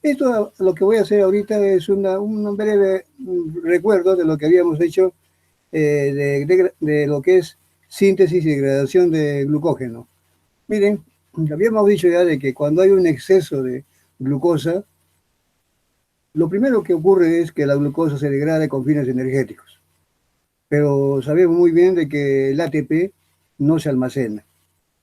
Esto, lo que voy a hacer ahorita es un breve recuerdo de lo que habíamos hecho de lo que es síntesis y degradación de glucógeno. Miren, habíamos dicho ya de que cuando hay un exceso de glucosa, lo primero que ocurre es que la glucosa se degrade con fines energéticos. Pero sabemos muy bien de que el ATP no se almacena.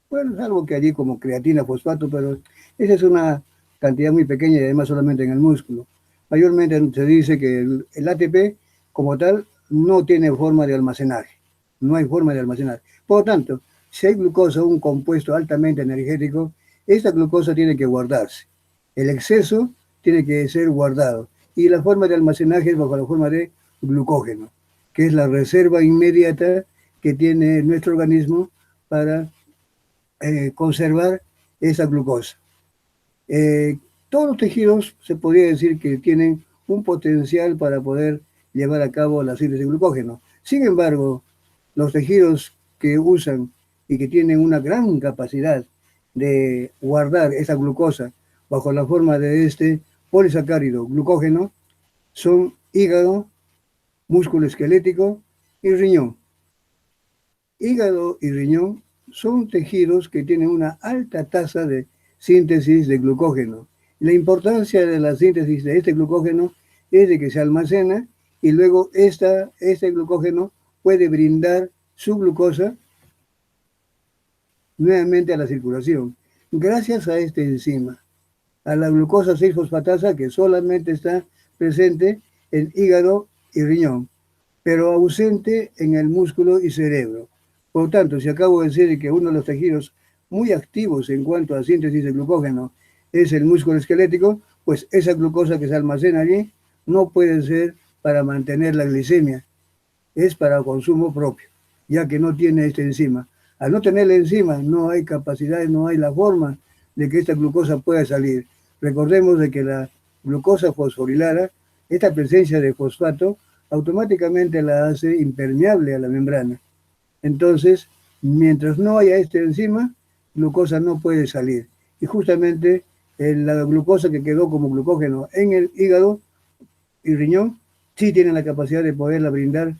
Bueno, es algo que allí como creatina, fosfato, pero esa es una cantidad muy pequeña y además solamente en el músculo. Mayormente se dice que el ATP como tal no tiene forma de almacenaje, no hay forma de almacenar. Por lo tanto, si hay glucosa, un compuesto altamente energético, esta glucosa tiene que guardarse. El exceso tiene que ser guardado y la forma de almacenaje es bajo la forma de glucógeno, que es la reserva inmediata que tiene nuestro organismo para conservar esa glucosa. Eh, Todos los tejidos se podría decir que tienen un potencial para poder llevar a cabo la síntesis de glucógeno. Sin embargo, los tejidos que usan y que tienen una gran capacidad de guardar esa glucosa bajo la forma de este polisacárido glucógeno son hígado, músculo esquelético y riñón. Hígado y riñón son tejidos que tienen una alta tasa de síntesis de glucógeno. La importancia de la síntesis de este glucógeno es de que se almacena y luego este glucógeno puede brindar su glucosa nuevamente a la circulación, gracias a este enzima, a la glucosa 6-fosfatasa que solamente está presente en hígado y riñón, pero ausente en el músculo y cerebro. Por lo tanto, si acabo de decir que uno de los tejidos muy activos en cuanto a síntesis de glucógeno es el músculo esquelético, pues esa glucosa que se almacena allí no puede ser para mantener la glicemia, es para consumo propio, ya que no tiene esta enzima. Al no tener la enzima, no hay capacidad, no hay la forma de que esta glucosa pueda salir. Recordemos de que la glucosa fosforilada, esta presencia de fosfato, automáticamente la hace impermeable a la membrana. Entonces, mientras no haya esta enzima, glucosa no puede salir. Y justamente la glucosa que quedó como glucógeno en el hígado y riñón sí tienen la capacidad de poderla brindar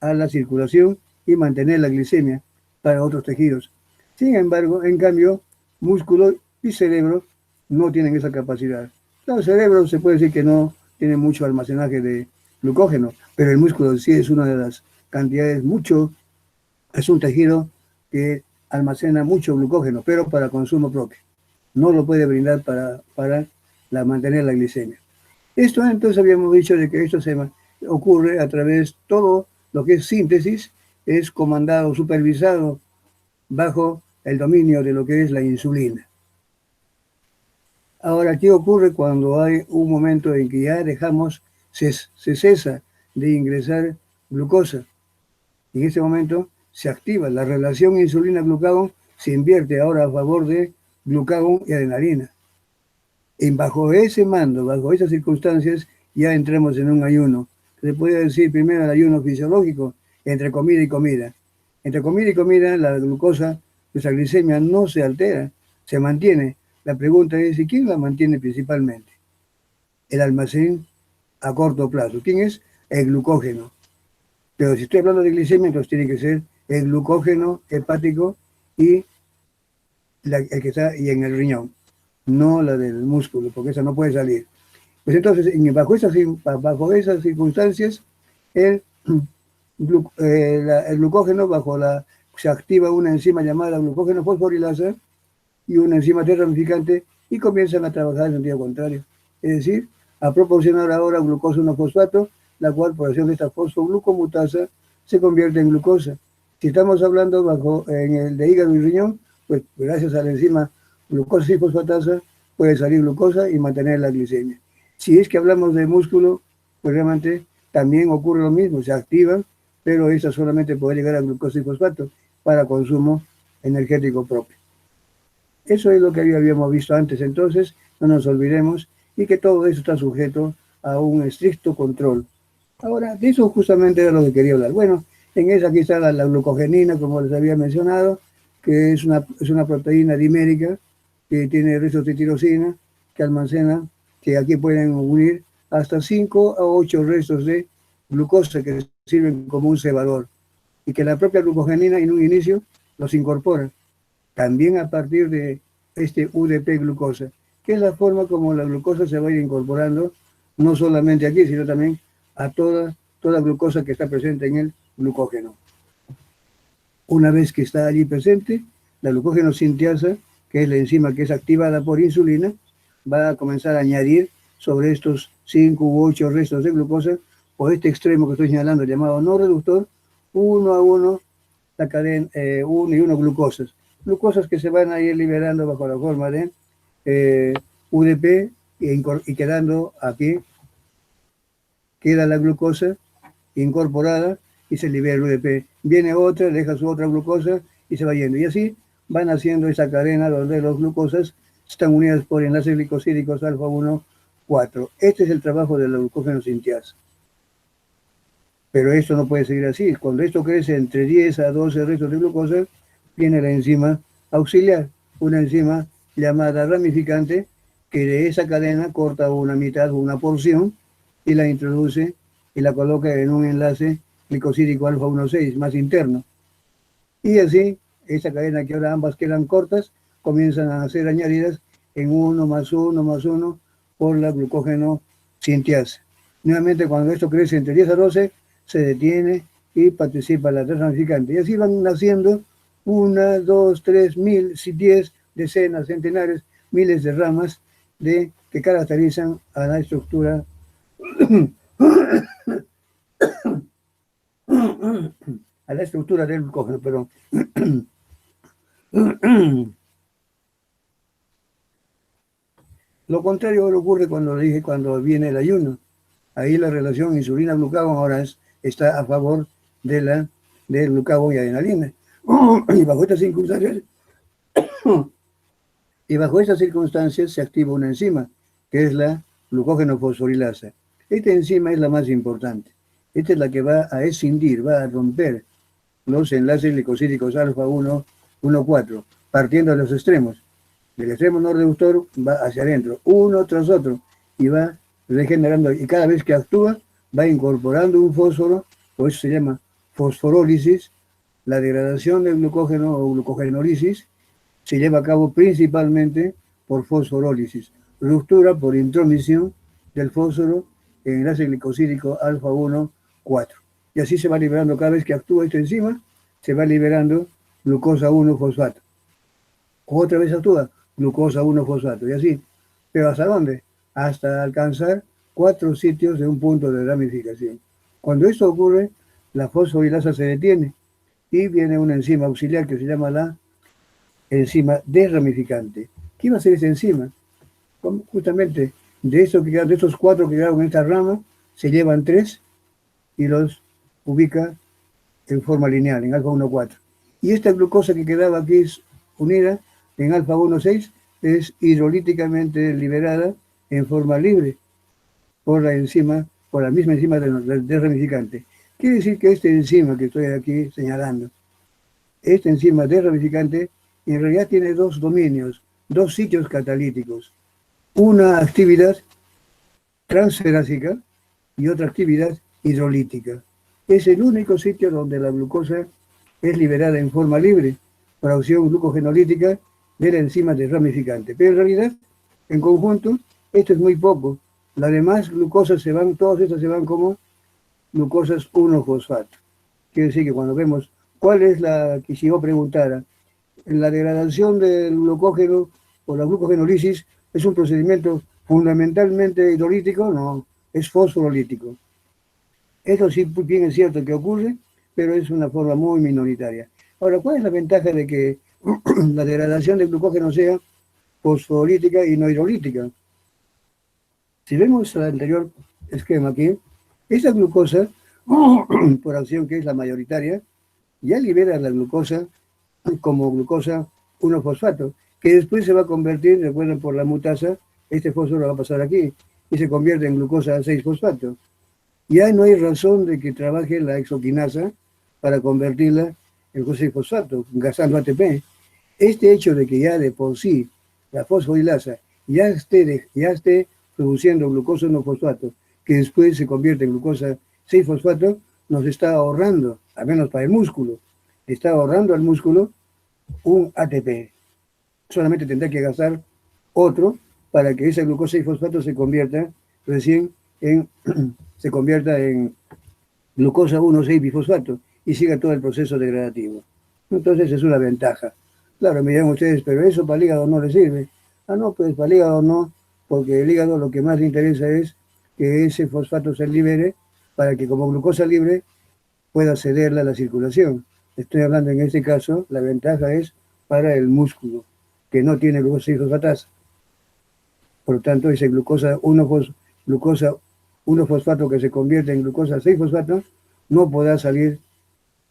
a la circulación y mantener la glicemia para otros tejidos. Sin embargo, en cambio, músculo y cerebro no tienen esa capacidad. El cerebro se puede decir que no tiene mucho almacenaje de glucógeno, pero el músculo sí es una de las cantidades mucho, es un tejido que almacena mucho glucógeno, pero para consumo propio. No lo puede brindar para mantener la glicemia. Esto entonces habíamos dicho de que esto ocurre a través, todo lo que es síntesis, es comandado, supervisado bajo el dominio de lo que es la insulina. Ahora, ¿qué ocurre cuando hay un momento en que ya se cesa de ingresar glucosa? En ese momento se activa la relación insulina-glucagón, se invierte ahora a favor de glucagón y adrenalina. Y bajo ese mando, bajo esas circunstancias, ya entramos en un ayuno. Se puede decir primero el ayuno fisiológico, entre comida y comida. Entre comida y comida, la glucosa, nuestra glicemia no se altera, se mantiene. La pregunta es, ¿y quién la mantiene principalmente? El almacén a corto plazo. ¿Quién es? El glucógeno. Pero si estoy hablando de glicemia, entonces tiene que ser el glucógeno hepático y el que está y en el riñón, no la del músculo, porque esa no puede salir. Pues entonces, bajo esas circunstancias, el, el glucógeno, se activa una enzima llamada glucógeno fosforilasa y una enzima T ramificante y comienzan a trabajar en sentido contrario. Es decir, a proporcionar ahora glucosa 1-fosfato, la cual por acción de esta fosfoglucomutasa se convierte en glucosa. Si estamos hablando en el de hígado y riñón, pues gracias a la enzima glucosa y fosfatasa puede salir glucosa y mantener la glicemia. Si es que hablamos de músculo, pues realmente también ocurre lo mismo, se activan, pero esta solamente puede llegar a glucosa y fosfato para consumo energético propio. Eso es lo que habíamos visto antes, entonces no nos olvidemos y que todo eso está sujeto a un estricto control. Ahora, de eso justamente era lo que quería hablar. Bueno, en esa aquí está la glucogenina, como les había mencionado, que es una proteína dimérica que tiene restos de tirosina, que almacena que aquí pueden unir hasta 5 a 8 restos de glucosa que sirven como un cebador y que la propia glucogenina en un inicio los incorpora. También a partir de este UDP glucosa, que es la forma como la glucosa se va a ir incorporando, no solamente aquí, sino también a toda glucosa que está presente en el glucógeno. Una vez que está allí presente, la glucógeno sintiasa, que es la enzima que es activada por insulina, va a comenzar a añadir sobre estos 5 u 8 restos de glucosa, por este extremo que estoy señalando, llamado no reductor, uno a uno, la cadena, uno y uno glucosas. Glucosas que se van a ir liberando bajo la forma de UDP y quedando aquí, queda la glucosa incorporada y se libera el UDP. Viene otra, deja su otra glucosa y se va yendo. Y así van haciendo esa cadena donde las glucosas están unidas por enlaces glicosídicos alfa 1, 4. Este es el trabajo de la glucógeno sintiasa. Pero esto no puede seguir así. Cuando esto crece entre 10 a 12 restos de glucosa, viene la enzima auxiliar, una enzima llamada ramificante, que de esa cadena corta una mitad o una porción y la introduce y la coloca en un enlace glicosídico alfa 1,6 más interno. Y así, esa cadena que ahora ambas quedan cortas, comienzan a ser añadidas en 1 más 1 más 1 por la glucógeno sintiasa. Nuevamente, cuando esto crece entre 10 a 12, se detiene y participa la ramificante. Y así van naciendo 1, 2, 3, 1000, 10, decenas, centenares, miles de ramas que caracterizan a la estructura a la estructura del glucógeno, perdón. Lo contrario ocurre cuando viene el ayuno. Ahí la relación insulina-glucagón ahora está a favor del glucagón y adrenalina. Y bajo estas circunstancias se activa una enzima, que es la glucógeno fosforilasa. Esta enzima es la más importante. Esta es la que va a escindir, va a romper los enlaces glicosídicos alfa 1, 1, 4, partiendo de los extremos. Del extremo no reductor va hacia adentro, uno tras otro, y va regenerando, y cada vez que actúa, va incorporando un fósforo, por eso se llama fosforólisis. La degradación del glucógeno o glucogenólisis se lleva a cabo principalmente por fosforólisis, ruptura por intromisión del fósforo en enlace glicosídico alfa 1, 4. Y así se va liberando cada vez que actúa esta enzima, se va liberando glucosa 1 fosfato. Otra vez actúa glucosa 1 fosfato, y así. ¿Pero hasta dónde? Hasta alcanzar 4 sitios de un punto de ramificación. Cuando esto ocurre, la fosforilasa se detiene y viene una enzima auxiliar que se llama la enzima desramificante. ¿Qué va a hacer esa enzima? Justamente de estos 4 que quedaron en esta rama, se llevan 3 y los ubica en forma lineal, en alfa 1,4. Y esta glucosa que quedaba aquí unida en alfa 1,6 es hidrolíticamente liberada en forma libre por la misma enzima desramificante. Quiere decir que esta enzima que estoy aquí señalando, esta enzima desramificante en realidad tiene 2 dominios, 2 sitios catalíticos. Una actividad transferásica y otra actividad hidrolítica. Es el único sitio donde la glucosa es liberada en forma libre por acción glucogenolítica de la enzima desramificante. Pero en realidad, en conjunto, esto es muy poco. Las demás glucosas todas estas se van como glucosas 1-fosfato. Quiere decir que cuando vemos cuál es que si yo preguntara, la degradación del glucógeno o la glucogenólisis es un procedimiento fundamentalmente hidrolítico, no, es fosforolítico. Eso sí bien es cierto que ocurre, pero es una forma muy minoritaria. Ahora, ¿cuál es la ventaja de que la degradación del glucógeno sea fosfolítica y no hidrolítica? Si vemos el anterior esquema aquí, esta glucosa, por acción que es la mayoritaria, ya libera la glucosa como glucosa 1-fosfato, que después se va a convertir, recuerden, por la mutasa, este fósforo va a pasar aquí, y se convierte en glucosa 6-fosfato. Ya no hay razón de que trabaje la exoquinasa para convertirla en glucosa 6-fosfato, gastando ATP. Este hecho de que ya de por sí la fosforilasa ya esté produciendo glucosa 1-fosfato, que después se convierte en glucosa 6-fosfato, nos está ahorrando, al menos para el músculo, está ahorrando al músculo un ATP. Solamente tendrá que gastar otro para que esa glucosa 6-fosfato se convierta recién se convierta en glucosa 1,6-bifosfato y siga todo el proceso degradativo. Entonces es una ventaja. Claro, me dirán ustedes, pero eso para el hígado no le sirve. Ah, no, pues para el hígado no, porque el hígado lo que más le interesa es que ese fosfato se libere para que como glucosa libre pueda cederla a la circulación. Estoy hablando en este caso, la ventaja es para el músculo, que no tiene glucosa 6-fosfatasa. Por lo tanto, ese glucosa 1-fosfato que se convierte en glucosa 6-fosfato no podrá salir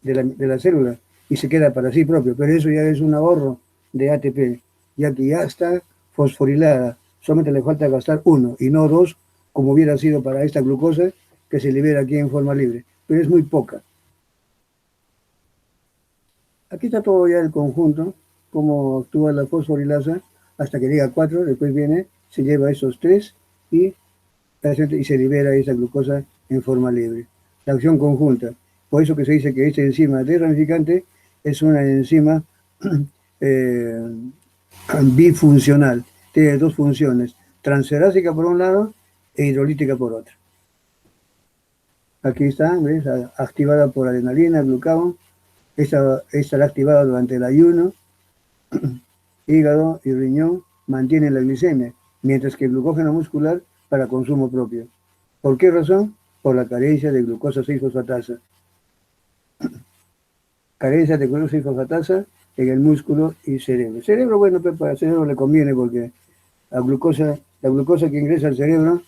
de la célula y se queda para sí propio, pero eso ya es un ahorro de ATP, ya que ya está fosforilada, solamente le falta gastar uno y no dos, como hubiera sido para esta glucosa que se libera aquí en forma libre, pero es muy poca. Aquí está todo ya el conjunto, cómo actúa la fosforilasa hasta que llega a 4, después viene, se lleva esos 3 y se libera esa glucosa en forma libre. La acción conjunta. Por eso que se dice que esta enzima desramificante es una enzima bifuncional. Tiene dos funciones, transferásica por un lado e hidrolítica por otro. Aquí está, ¿ves? Activada por adrenalina, glucagón. Esta estará activada durante el ayuno. Hígado y riñón mantienen la glicemia, mientras que el glucógeno muscular para consumo propio. ¿Por qué razón? Por la carencia de glucosa 6-fosfatasa. Carencia de glucosa 6-fosfatasa en el músculo y cerebro. El cerebro, bueno, pues para el cerebro le conviene porque la glucosa que ingresa al cerebro,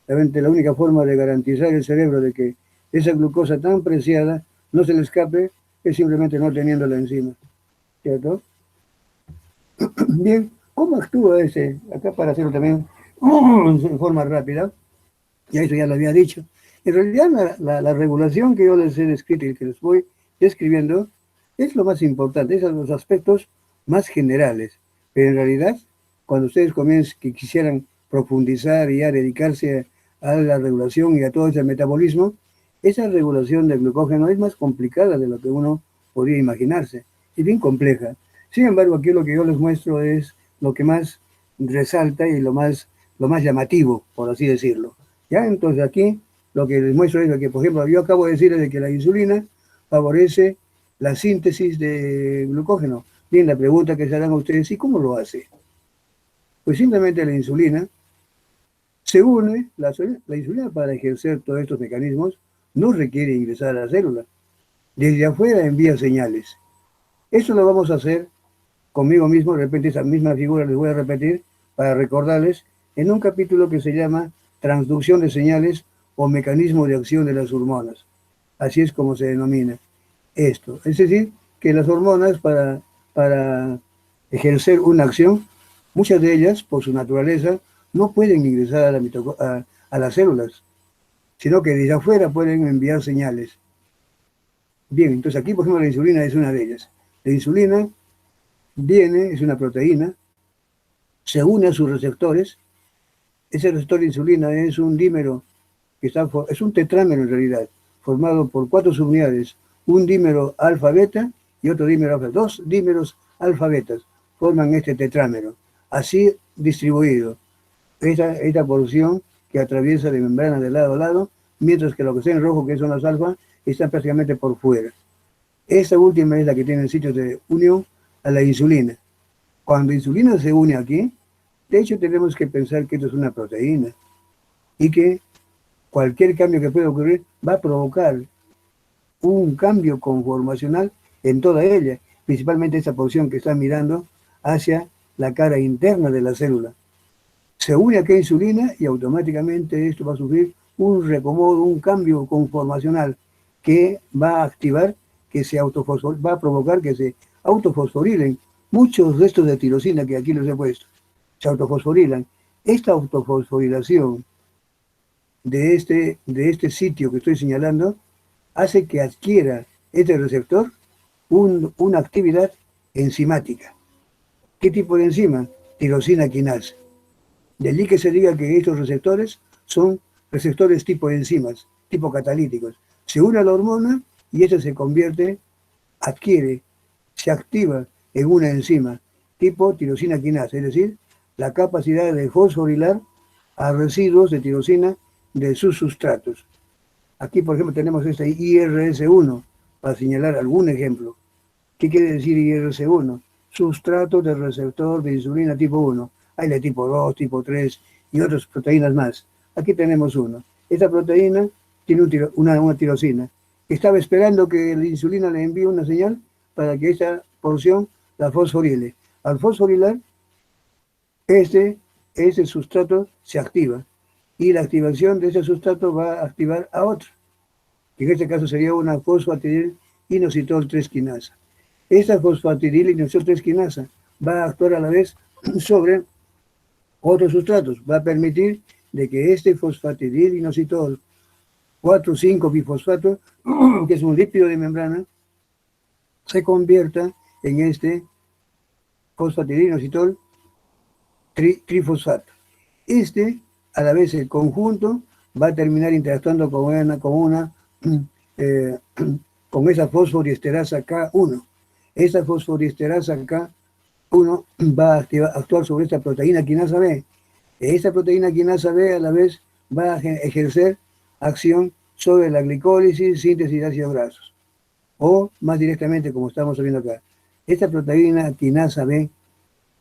realmente la única forma de garantizar el cerebro de que esa glucosa tan preciada no se le escape es simplemente no teniéndola encima. ¿Cierto? Bien, ¿cómo actúa ese? Acá para hacerlo también en forma rápida, ya eso ya lo había dicho. En realidad la regulación que yo les he descrito y que les voy describiendo es lo más importante, esos son los aspectos más generales. Pero en realidad, cuando ustedes comiencen, que quisieran profundizar y ya dedicarse a la regulación y a todo ese metabolismo, esa regulación del glucógeno es más complicada de lo que uno podría imaginarse, es bien compleja. Sin embargo, aquí lo que yo les muestro es lo que más resalta y lo más llamativo, por así decirlo. ¿Ya? Entonces aquí lo que les muestro es lo que, por ejemplo, yo acabo de decirles de que la insulina favorece la síntesis de glucógeno. Bien, la pregunta que se harán a ustedes, ¿y cómo lo hace? Pues simplemente la insulina se une, la insulina para ejercer todos estos mecanismos no requiere ingresar a la célula. Desde afuera envía señales. Eso lo vamos a hacer conmigo mismo, de repente esa misma figura les voy a repetir para recordarles en un capítulo que se llama Transducción de señales o mecanismo de acción de las hormonas. Así es como se denomina esto. Es decir, que las hormonas para ejercer una acción, muchas de ellas, por su naturaleza, no pueden ingresar a las células, sino que desde afuera pueden enviar señales. Bien, entonces aquí, por ejemplo, la insulina es una de ellas. La insulina es una proteína, se une a sus receptores. Ese receptor de insulina es un dímero, es un tetrámero en realidad, formado por 4 subunidades, un dímero alfa-beta y otro dímero alfa. 2 dímeros alfa-betas forman este tetrámero, así distribuido. Esta porción que atraviesa de membrana de lado a lado, mientras que lo que está en rojo, que son las alfa, están prácticamente por fuera. Esta última es la que tiene sitios de unión a la insulina. Cuando la insulina se une aquí, de hecho tenemos que pensar que esto es una proteína y que cualquier cambio que pueda ocurrir va a provocar un cambio conformacional en toda ella, principalmente esa porción que está mirando hacia la cara interna de la célula. Se une aquí a insulina y automáticamente esto va a sufrir un recomodo, un cambio conformacional que va a activar, va a provocar que se autofosforilen muchos restos de tirosina que aquí les he puesto. Se autofosforilan. Esta autofosforilación de este sitio que estoy señalando hace que adquiera este receptor una actividad enzimática. ¿Qué tipo de enzima? Tirosina quinasa. De allí que se diga que estos receptores son receptores tipo enzimas, tipo catalíticos. Se une a la hormona y esta se convierte, adquiere, se activa en una enzima tipo tirosina quinasa, es decir, la capacidad de fosforilar a residuos de tirosina de sus sustratos. Aquí, por ejemplo, tenemos este IRS1, para señalar algún ejemplo. ¿Qué quiere decir IRS1? Sustrato del receptor de insulina tipo 1. Hay de tipo 2, tipo 3 y otras proteínas más. Aquí tenemos uno. Esta proteína tiene una tirosina. Estaba esperando que la insulina le envíe una señal para que esta porción la fosforile. Al fosforilar, este sustrato se activa y la activación de ese sustrato va a activar a otro, que en este caso sería una fosfatidil inositol 3 quinasa. Esta fosfatidil inositol 3 quinasa va a actuar a la vez sobre otros sustratos, va a permitir de que este fosfatidil inositol 4,5 bifosfato, que es un lípido de membrana, se convierta en este fosfatidil inositol trifosfato. A la vez, el conjunto va a terminar interactuando con esa fosfodiesterasa K1. Esa fosfodiesterasa K1 va a actuar sobre esta proteína quinasa B. Esta proteína quinasa B a la vez va a ejercer acción sobre la glicólisis, síntesis de ácidos grasos. O más directamente, como estamos viendo acá, esta proteína quinasa B,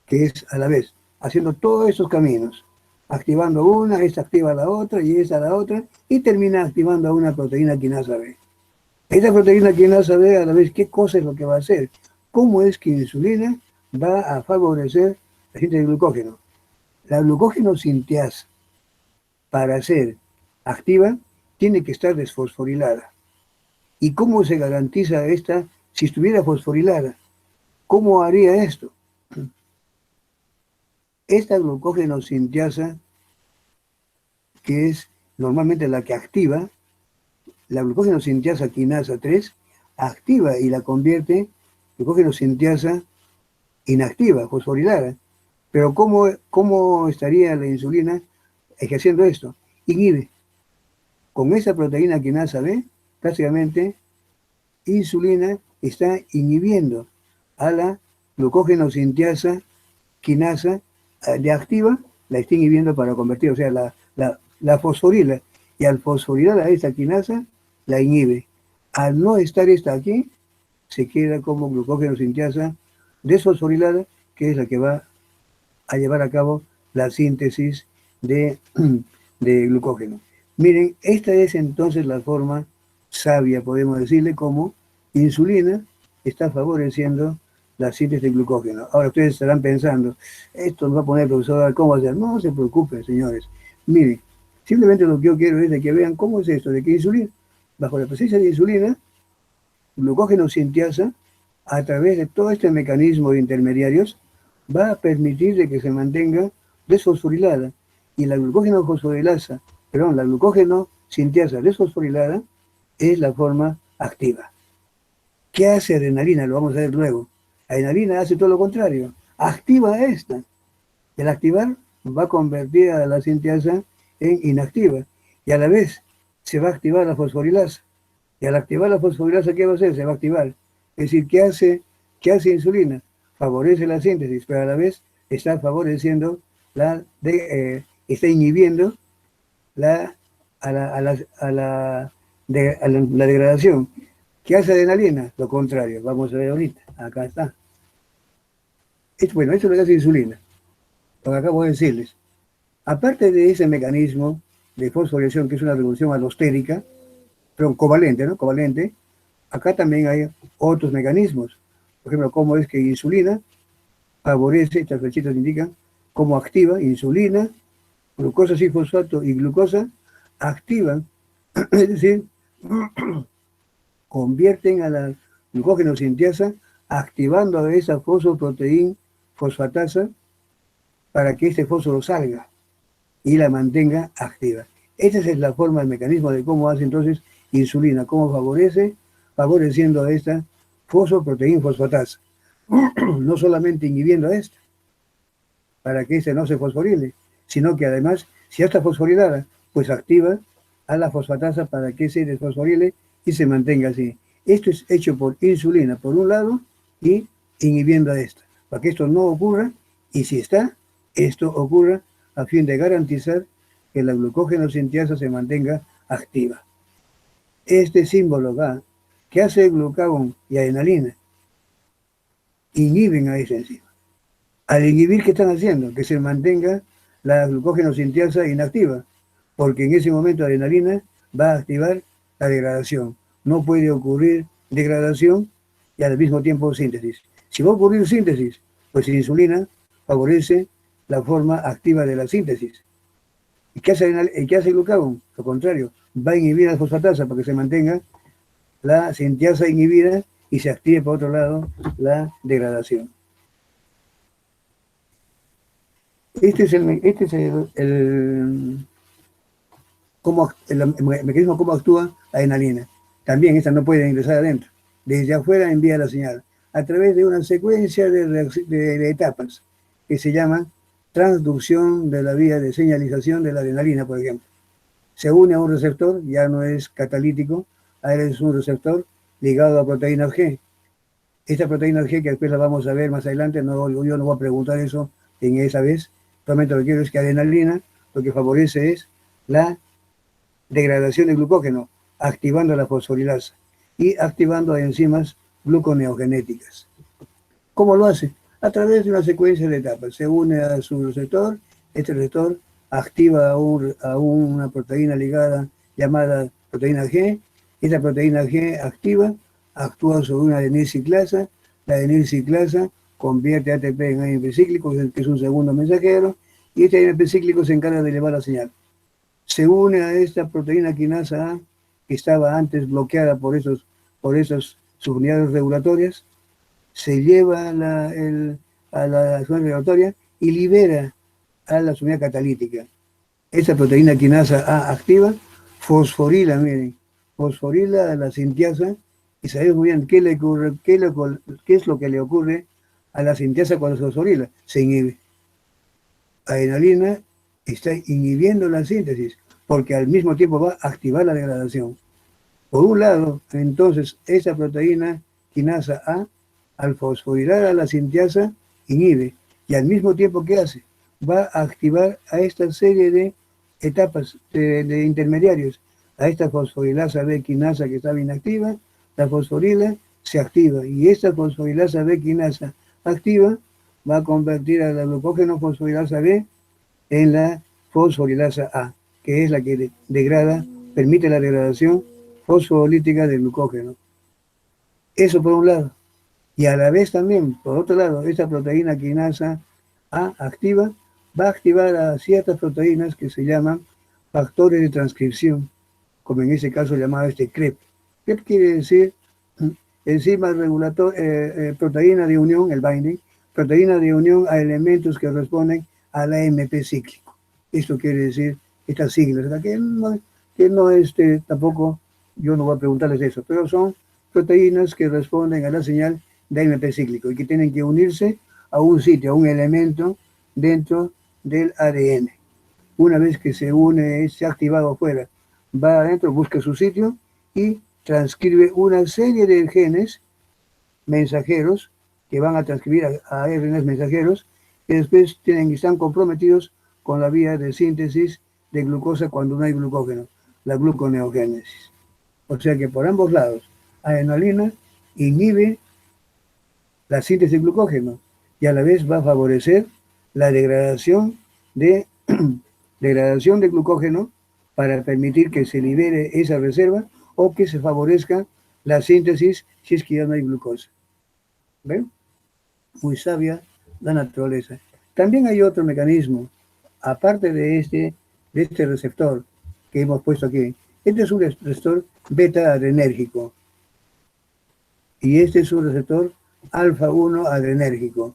que es a la vez haciendo todos esos caminos, activando una, esta activa la otra y esa la otra, y termina activando a una proteína quinasa B. Esta proteína quinasa B, a la vez, ¿qué cosa es lo que va a hacer? ¿Cómo es que la insulina va a favorecer la síntesis de glucógeno? La glucógeno sinteasa, para ser activa, tiene que estar desfosforilada. ¿Y cómo se garantiza esta si estuviera fosforilada? ¿Cómo haría esto? Esta glucógeno sinteasa, que es normalmente la que activa, la glucógeno sinteasa quinasa 3, activa y la convierte glucógeno sinteasa inactiva, fosforilada. Pero ¿cómo estaría la insulina ejerciendo esto? Inhibe. Con esa proteína quinasa B, prácticamente insulina está inhibiendo a la glucógeno sinteasa quinasa de activa, la está inhibiendo para convertir, o sea, la fosforila, y al fosforilar a esta quinasa, la inhibe. Al no estar esta aquí, se queda como glucógeno sinteasa desfosforilada, que es la que va a llevar a cabo la síntesis de glucógeno. Miren, esta es entonces la forma sabia, podemos decirle, como insulina está favoreciendo la síntesis de glucógeno. Ahora ustedes estarán pensando, esto nos va a poner el profesor, ¿cómo hacer? No se preocupen, señores. Miren, simplemente lo que yo quiero es de que vean cómo es esto, de que insulina, bajo la presencia de insulina, glucógeno sinteasa, a través de todo este mecanismo de intermediarios, va a permitir de que se mantenga desfosforilada. Y la glucógeno sinteasa desfosforilada es la forma activa. ¿Qué hace adrenalina? Lo vamos a ver luego. Adrenalina hace todo lo contrario. Activa esta. El activar va a convertir a la sinteasa en inactiva. Y a la vez se va a activar la fosforilasa. Y al activar la fosforilasa, ¿qué va a hacer? Se va a activar. Es decir, ¿qué hace insulina? Favorece la síntesis, pero a la vez está favoreciendo está inhibiendo la degradación. ¿Qué hace adrenalina? Lo contrario. Vamos a ver ahorita. Acá está. Bueno, esto es lo que hace insulina. Lo que acabo de decirles. Aparte de ese mecanismo de fosforilación, que es una revolución alostérica, pero covalente, ¿no? Covalente, acá también hay otros mecanismos. Por ejemplo, cómo es que insulina favorece, estas flechitas indican, cómo activa insulina, glucosa 6-fosfato y glucosa, activan, es decir, convierten a la glucógeno sinteasa, activando a esa fosfoproteína fosfatasa para que este fósforo salga y la mantenga activa. Esa es la forma, el mecanismo de cómo hace entonces insulina, cómo favoreciendo a esta fosfoproteína fosfatasa. No solamente inhibiendo a esta, para que esta no se fosforile, sino que además, si ya está fosforilada, pues activa a la fosfatasa para que se desfosforile y se mantenga así. Esto es hecho por insulina, por un lado, y inhibiendo a esta, para que esto no ocurra, y si está, esto ocurra a fin de garantizar que la glucógeno sintiasa se mantenga activa. Este símbolo va, que hace glucagón y adrenalina, inhiben a esa enzima. Al inhibir, ¿qué están haciendo? Que se mantenga la glucógeno sintiasa inactiva, porque en ese momento la adrenalina va a activar la degradación. No puede ocurrir degradación y al mismo tiempo síntesis. Si va a ocurrir síntesis, pues la insulina favorece la forma activa de la síntesis. ¿Y qué hace el glucagón? Lo contrario, va a inhibir la fosfatasa para que se mantenga la sintiasa inhibida y se active por otro lado la degradación. Este es el mecanismo cómo actúa la adrenalina. También esta no puede ingresar adentro. Desde afuera envía la señal a través de una secuencia de etapas que se llaman transducción de la vía de señalización de la adrenalina, por ejemplo. Se une a un receptor, ya no es catalítico, ahora es un receptor ligado a proteína G. Esta proteína G, que después la vamos a ver más adelante, yo no voy a preguntar eso en esa vez. Solamente lo que quiero es que adrenalina lo que favorece es la degradación de glucógeno, activando la fosforilasa y activando enzimas gluconeogenéticas. ¿Cómo lo hace? A través de una secuencia de etapas. Se une a su receptor, este receptor activa a una proteína ligada llamada proteína G, esta proteína G actúa sobre una adenilciclasa, la adenilciclasa convierte ATP en AMP cíclico, que es un segundo mensajero, y este AMP cíclico se encarga de elevar la señal. Se une a esta proteína quinasa A, que estaba antes bloqueada por esas subunidades regulatorias, se lleva a la zona regulatoria y libera a la subunidad catalítica. Esta proteína quinasa A activa, fosforila, miren, fosforila a la sintiasa, y sabemos muy bien qué es lo que le ocurre a la sintiasa cuando se fosforila. Se inhibe. Adrenalina está inhibiendo la síntesis, porque al mismo tiempo va a activar la degradación. Por un lado, entonces, esa proteína quinasa A, al fosforilar a la sintiasa, inhibe, y al mismo tiempo, ¿qué hace? Va a activar a esta serie de etapas de intermediarios, a esta fosforilasa B quinasa que estaba inactiva, la fosforila se activa, y esta fosforilasa B quinasa activa va a convertir a la glucógeno fosforilasa B en la fosforilasa A, que es la que permite la degradación fosfolítica del glucógeno. Eso por un lado. Y a la vez también, por otro lado, esta proteína quinasa A activa va a activar a ciertas proteínas que se llaman factores de transcripción, como en ese caso llamado CREP. CREP quiere decir enzima proteína de unión, el binding, proteína de unión a elementos que responden al AMP cíclico. Esto quiere decir estas siglas, ¿verdad? Que no tampoco, yo no voy a preguntarles eso, pero son proteínas que responden a la señal de AMP cíclico y que tienen que unirse a un sitio, a un elemento dentro del ADN. Una vez que se une, se ha activado afuera, va adentro, busca su sitio y transcribe una serie de genes mensajeros que van a transcribir a RNAs mensajeros que después están comprometidos con la vía de síntesis de glucosa cuando no hay glucógeno, la gluconeogénesis. O sea que por ambos lados, adrenalina inhibe la síntesis de glucógeno y a la vez va a favorecer la degradación de glucógeno para permitir que se libere esa reserva o que se favorezca la síntesis si es que ya no hay glucosa. ¿Ven? Muy sabia la naturaleza. También hay otro mecanismo, aparte de este receptor que hemos puesto aquí. Este es un receptor beta adrenérgico y este es un receptor alfa 1 adrenérgico,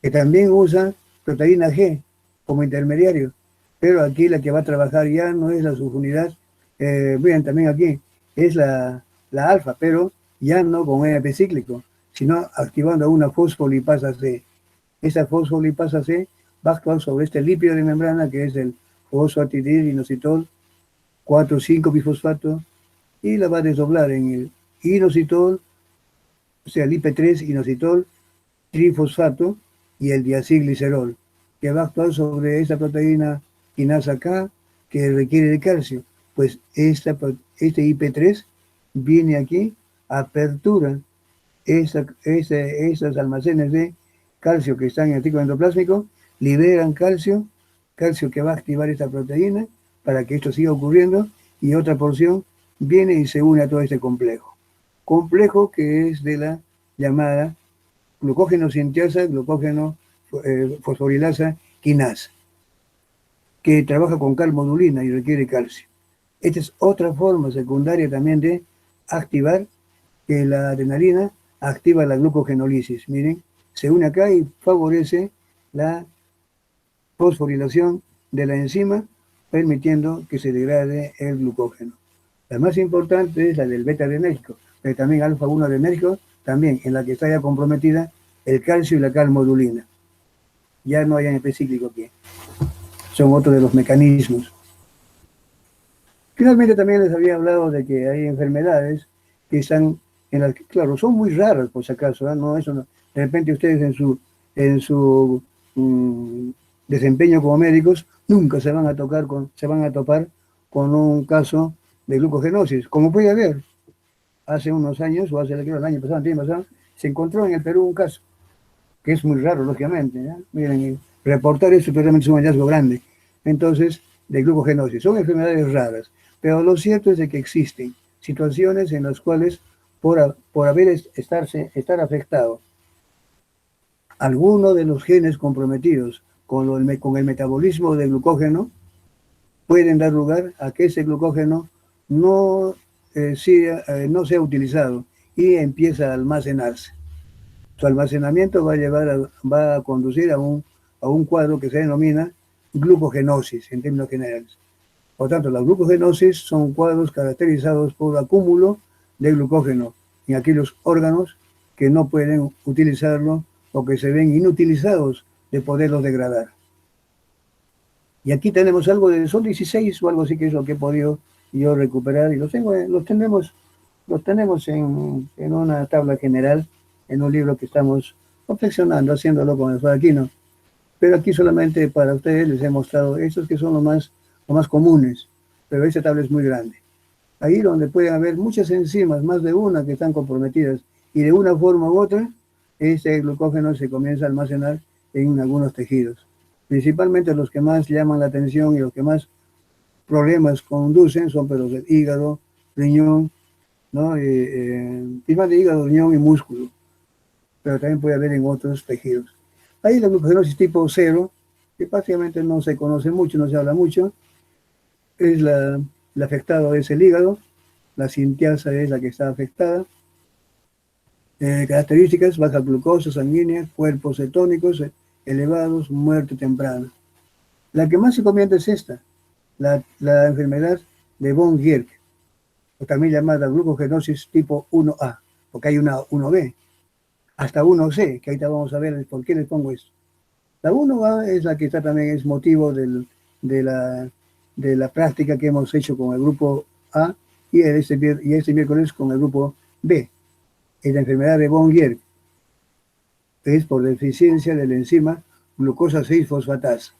que también usa proteína G como intermediario, pero aquí la que va a trabajar ya no es la subunidad, vean también aquí, es la alfa, pero ya no con AMP cíclico, sino activando una fosfolipasa C. Esa fosfolipasa C va a actuar sobre este lípido de membrana que es el fosfatidilinositol 4,5-bifosfato y la va a desdoblar en el inositol, o sea, el IP3 inositol trifosfato y el diacilglicerol, que va a actuar sobre esta proteína quinasa K que requiere de calcio. Pues este IP3 viene aquí, apertura esos almacenes de calcio que están en el ciclo endoplásmico, liberan calcio, calcio que va a activar esta proteína para que esto siga ocurriendo, y otra porción viene y se une a todo este complejo. Complejo que es de la llamada glucógeno sintiasa, glucógeno fosforilasa quinasa, que trabaja con calmodulina y requiere calcio. Esta es otra forma secundaria también de activar, que la adrenalina activa la glucogenólisis. Miren, se une acá y favorece la fosforilación de la enzima, permitiendo que se degrade el glucógeno. La más importante es la del beta-adrenérgico, pero también alfa-1-adrenérgico, también en la que está ya comprometida el calcio y la calmodulina. Ya no hay ANP cíclico aquí. Son otros de los mecanismos. Finalmente también les había hablado de que hay enfermedades que están en las que, claro, son muy raras por si acaso, ¿eh? No, eso no. De repente ustedes en su desempeño como médicos nunca se van a topar con un caso de glucogenosis, como puede haber. Hace unos años, o hace el año pasado, se encontró en el Perú un caso, que es muy raro, lógicamente. ¿Ya? Miren, reportar eso realmente es un hallazgo grande. Entonces, de glucogenosis. Son enfermedades raras, pero lo cierto es de que existen situaciones en las cuales, por estar afectado alguno de los genes comprometidos con el metabolismo del glucógeno, pueden dar lugar a que ese glucógeno no sea utilizado y empieza a almacenarse. Su almacenamiento va a conducir a un cuadro que se denomina glucogenosis en términos generales. Por tanto, la glucogenosis son cuadros caracterizados por acúmulo de glucógeno en aquellos órganos que no pueden utilizarlo o que se ven inutilizados de poderlos degradar. Y aquí tenemos son 16 o algo así, que es lo que he podido yo recuperar, y los tenemos en una tabla general, en un libro que estamos confeccionando, haciéndolo con el Aquino. Pero aquí solamente para ustedes les he mostrado estos que son los más comunes, pero esta tabla es muy grande. Ahí donde pueden haber muchas enzimas, más de una, que están comprometidas, y de una forma u otra, este glucógeno se comienza a almacenar en algunos tejidos. Principalmente los que más llaman la atención y los que más problemas conducen son los del hígado, riñón, ¿no? Principalmente hígado, riñón y músculo, pero también puede haber en otros tejidos. Hay la glucogenosis tipo 0, que prácticamente no se conoce mucho, no se habla mucho. Es el afectado es el hígado, la sintiasa es la que está afectada. Características: baja glucosa sanguínea, cuerpos cetónicos elevados, muerte temprana. La que más se comenta es esta, la enfermedad de von Gierk, o también llamada glucogenosis tipo 1A, porque hay una 1B, hasta 1C, que ahorita vamos a ver por qué les pongo esto. La 1A es la que es motivo de la práctica que hemos hecho con el grupo A y este miércoles con el grupo B. Es la enfermedad de von Gierk. Es por deficiencia de la enzima glucosa 6-fosfatasa.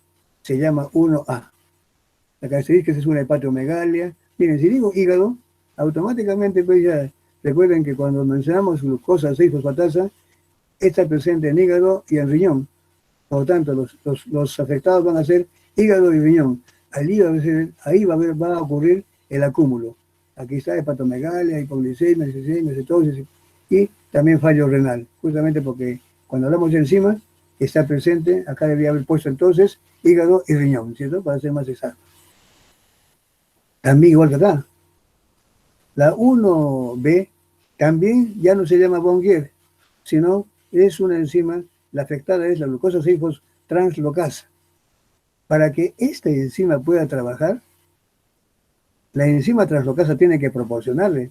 Se llama 1A. La característica es una hepatomegalia. Miren, si digo hígado, automáticamente pues ya recuerden que cuando mencionamos glucosa 6-fosfatasa, está presente en hígado y en riñón. Por lo tanto, los afectados van a ser hígado y riñón. Ahí va a ocurrir el acúmulo. Aquí está hepatomegalia, hipoglicemia, cetosis y también fallo renal. Justamente porque cuando hablamos de enzimas, está presente, acá debería haber puesto entonces hígado y riñón, ¿cierto? Para ser más exacto. También igual que acá. La 1B también ya no se llama von Gierk, sino es una enzima, la afectada es la glucosa 6-translocasa. Para que esta enzima pueda trabajar, la enzima translocasa tiene que proporcionarle.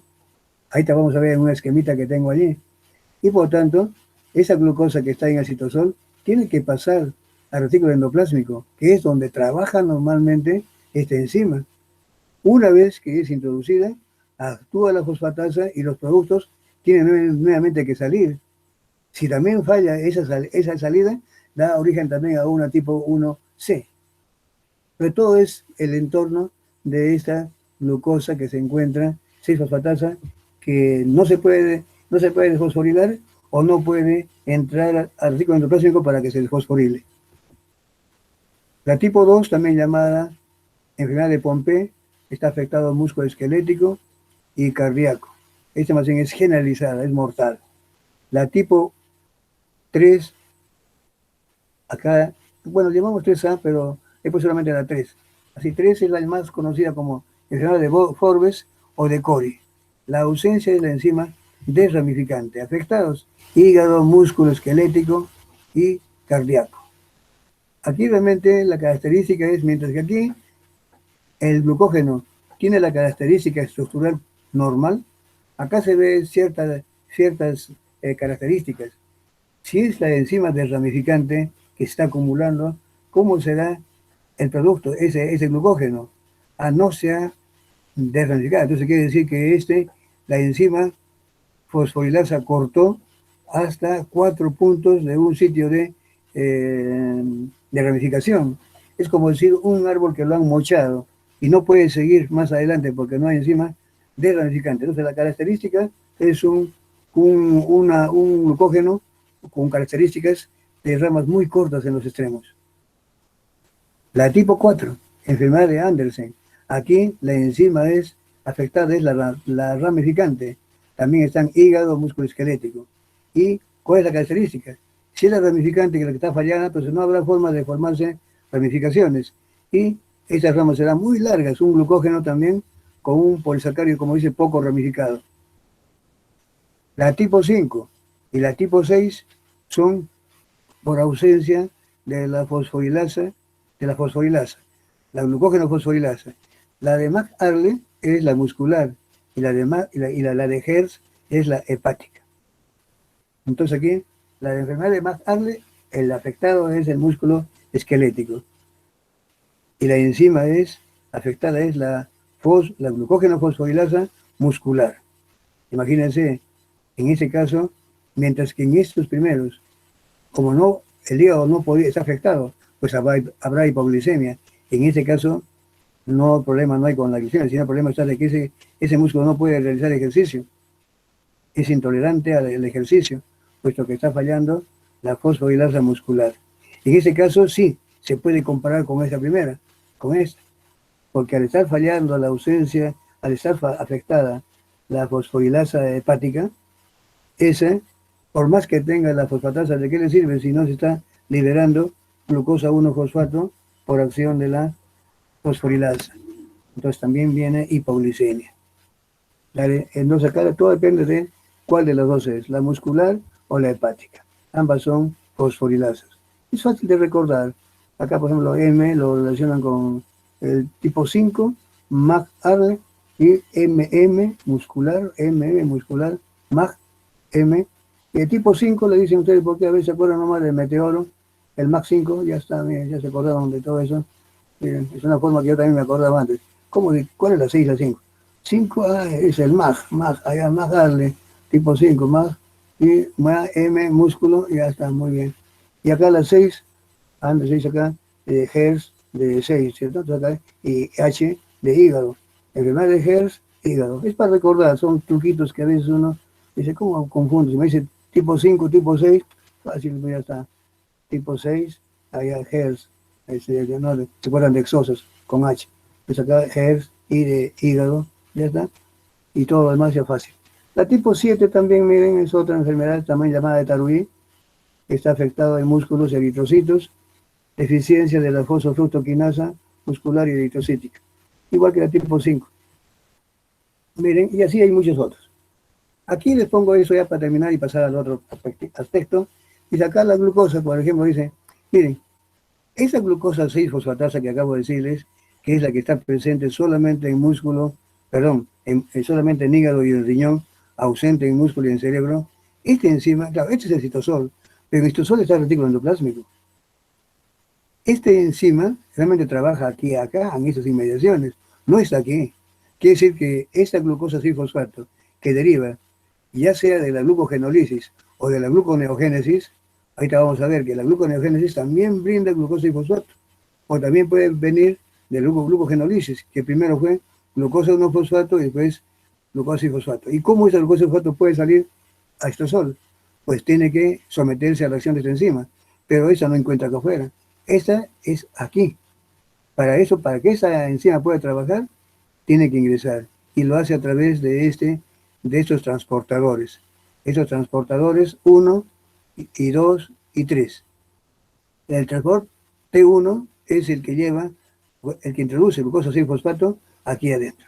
Ahí te vamos a ver en una esquemita que tengo allí. Y por tanto, esa glucosa que está en el citosol tiene que pasar al retículo endoplásmico, que es donde trabaja normalmente esta enzima. Una vez que es introducida, actúa la fosfatasa y los productos tienen nuevamente que salir. Si también falla esa salida, da origen también a una tipo 1C. Pero todo es el entorno de esta glucosa que se encuentra, 6-fosfatasa, que no se puede desfosforilar o no puede entrar al retículo endoplásmico para que se desfosforile. La tipo 2, también llamada enfermedad de Pompe, está afectado al músculo esquelético y cardíaco. Esta más bien es generalizada, es mortal. La tipo 3, acá, bueno, llamamos 3A, pero es solamente la 3. Así, 3 es la más conocida como enfermedad de Forbes o de Cori. La ausencia de la enzima desramificante. Afectados, hígado, músculo esquelético y cardíaco. Aquí realmente la característica es, mientras que aquí el glucógeno tiene la característica estructural normal, acá se ve ciertas características. Si es la enzima desramificante que está acumulando, ¿cómo será el producto, ese glucógeno? A no sea desramificada. Entonces quiere decir que la enzima fosforilasa cortó hasta 4 puntos de un sitio de ramificación. Es como decir un árbol que lo han mochado y no puede seguir más adelante porque no hay enzima de ramificante. Entonces la característica es un glucógeno con características de ramas muy cortas en los extremos. La tipo 4, enfermedad de Andersen. Aquí la enzima afectada es la ramificante. También están hígado, músculo esquelético. ¿Y cuál es la característica? Si es la ramificante que la que está fallando, entonces no habrá forma de formarse ramificaciones. Y esas ramas serán muy largas, un glucógeno también con un polisacárido, como dice, poco ramificado. La tipo 5 y la tipo 6 son por ausencia de la fosforilasa, la glucógeno fosforilasa. La de McArdle es la muscular y la de Hertz es la hepática. Entonces aquí, la de enfermedad de McArdle, el afectado es el músculo esquelético. Y la enzima afectada es la glucógeno fosforilasa muscular. Imagínense, en ese caso, mientras que en estos primeros, como no, el hígado no está afectado, pues habrá hipoglicemia. En ese caso, no problema no hay con la glicemia, sino el problema está de que ese músculo no puede realizar ejercicio. Es intolerante al ejercicio, puesto que está fallando la fosforilasa muscular. En ese caso, sí, se puede comparar con esta primera, con esta, porque al estar fallando la ausencia, al estar afectada la fosforilasa hepática, esa, por más que tenga la fosfatasa, ¿de qué le sirve si no se está liberando glucosa 1-fosfato por acción de la fosforilasa? Entonces también viene hipoglicemia. Entonces acá todo depende de cuál de las dos es, la muscular o la hepática. Ambas son fosforilasas. Es fácil de recordar. Acá, por ejemplo, M lo relacionan con el tipo 5, McArdle, y MM muscular, MAC-M. Y el tipo 5 le dicen ustedes porque a veces se acuerdan nomás del meteoro, el MAC 5, ya está, miren, ya se acordaron de todo eso. Miren, es una forma que yo también me acordaba antes. ¿Cuál es la 6 y la 5? 5 es el MAC, allá McArdle, tipo 5, MAC, y M músculo, y ya está, muy bien. Y acá la 6, antes se dice acá, Hertz de 6, ¿cierto? Entonces acá, y H de hígado. Enfermedad de Hertz, hígado. Es para recordar, son truquitos que a veces uno dice, ¿cómo confundo? Si me dice tipo 5, tipo 6, fácil, ya está. Tipo 6, allá Hertz, no, se acuerdan de exosos con H. Pues acá Hertz y de hígado, ya está. Y todo lo demás ya fácil. La tipo 7 también, miren, es otra enfermedad también llamada de Tarui, que está afectado en músculos y eritrocitos, deficiencia de la fosfofructoquinasa muscular y eritrocítica, igual que la tipo 5. Miren, y así hay muchos otros. Aquí les pongo eso ya para terminar y pasar al otro aspecto. Y sacar la glucosa, por ejemplo, dice, miren, esa glucosa 6-fosfatasa que acabo de decirles, que es la que está presente solamente en músculo, solamente en hígado y en riñón, ausente en músculo y en cerebro, esta enzima, claro, este es el citosol, pero el citosol está en el retículo endoplásmico. Este enzima realmente trabaja aquí, acá, en estas inmediaciones, no está aquí. Quiere decir que esta glucosa 6-fosfato que deriva ya sea de la glucogenólisis o de la gluconeogénesis, ahorita vamos a ver que la gluconeogénesis también brinda glucosa y fosfato, o también puede venir de la glucogenólisis, que primero fue glucosa 1-fosfato y después glucosa y fosfato. ¿Y cómo esa glucosa y fosfato puede salir a estrosol? Pues tiene que someterse a la acción de esta enzima, pero esa no encuentra acá afuera. Esta es aquí. Para eso, para que esa enzima pueda trabajar, tiene que ingresar y lo hace a través de estos transportadores. Esos transportadores 1 y 2 y 3. El transporte T1 es el que lleva, el que introduce glucosa 6-fosfato aquí adentro,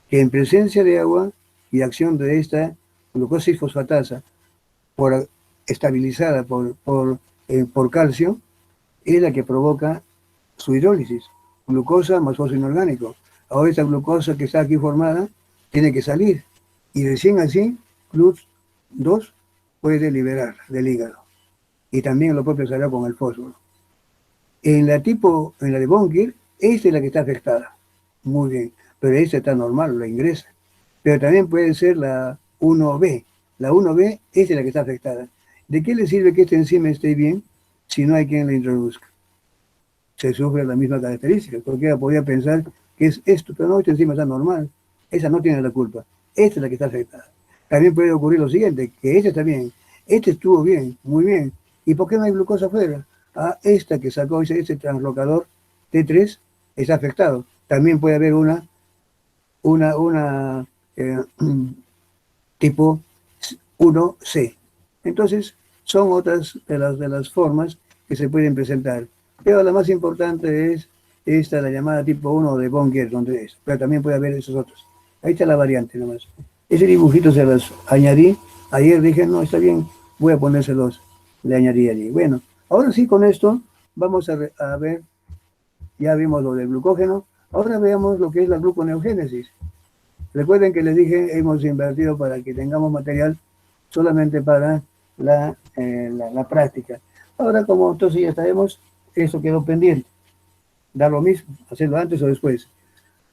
que en presencia de agua y acción de esta glucosa 6-fosfatasa estabilizada por calcio, es la que provoca su hidrólisis, glucosa más fósforo inorgánico. Ahora esta glucosa que está aquí formada tiene que salir y recién así GLUT2 puede liberar del hígado y también lo propio será con el fósforo. En la de Böttger, esta es la que está afectada, muy bien, pero esta está normal, la ingresa. Pero también puede ser la 1B. La 1B, esta es la que está afectada. ¿De qué le sirve que esta enzima esté bien si no hay quien la introduzca? Se sufre la misma característica. Cualquiera podría pensar que es esto, pero no, esta enzima está normal. Esa no tiene la culpa. Esta es la que está afectada. También puede ocurrir lo siguiente, que esta está bien, este estuvo bien, muy bien. ¿Y por qué no hay glucosa afuera? Ah, esta que sacó este translocador T3 está afectado. También puede haber una tipo 1C. Entonces, son otras de las formas que se pueden presentar. Pero la más importante es esta, la llamada tipo 1 de Böttger, donde es. Pero también puede haber esos otros. Ahí está la variante nomás. Ese dibujito se los añadí. Ayer dije, no, está bien, voy a ponérselos. Le añadí allí. Bueno, ahora sí, con esto vamos a ver, ya vimos lo del glucógeno. Ahora veamos lo que es la gluconeogénesis. Recuerden que les dije, hemos invertido para que tengamos material solamente para la práctica. Ahora, como entonces ya sabemos, eso quedó pendiente. Da lo mismo, hacerlo antes o después.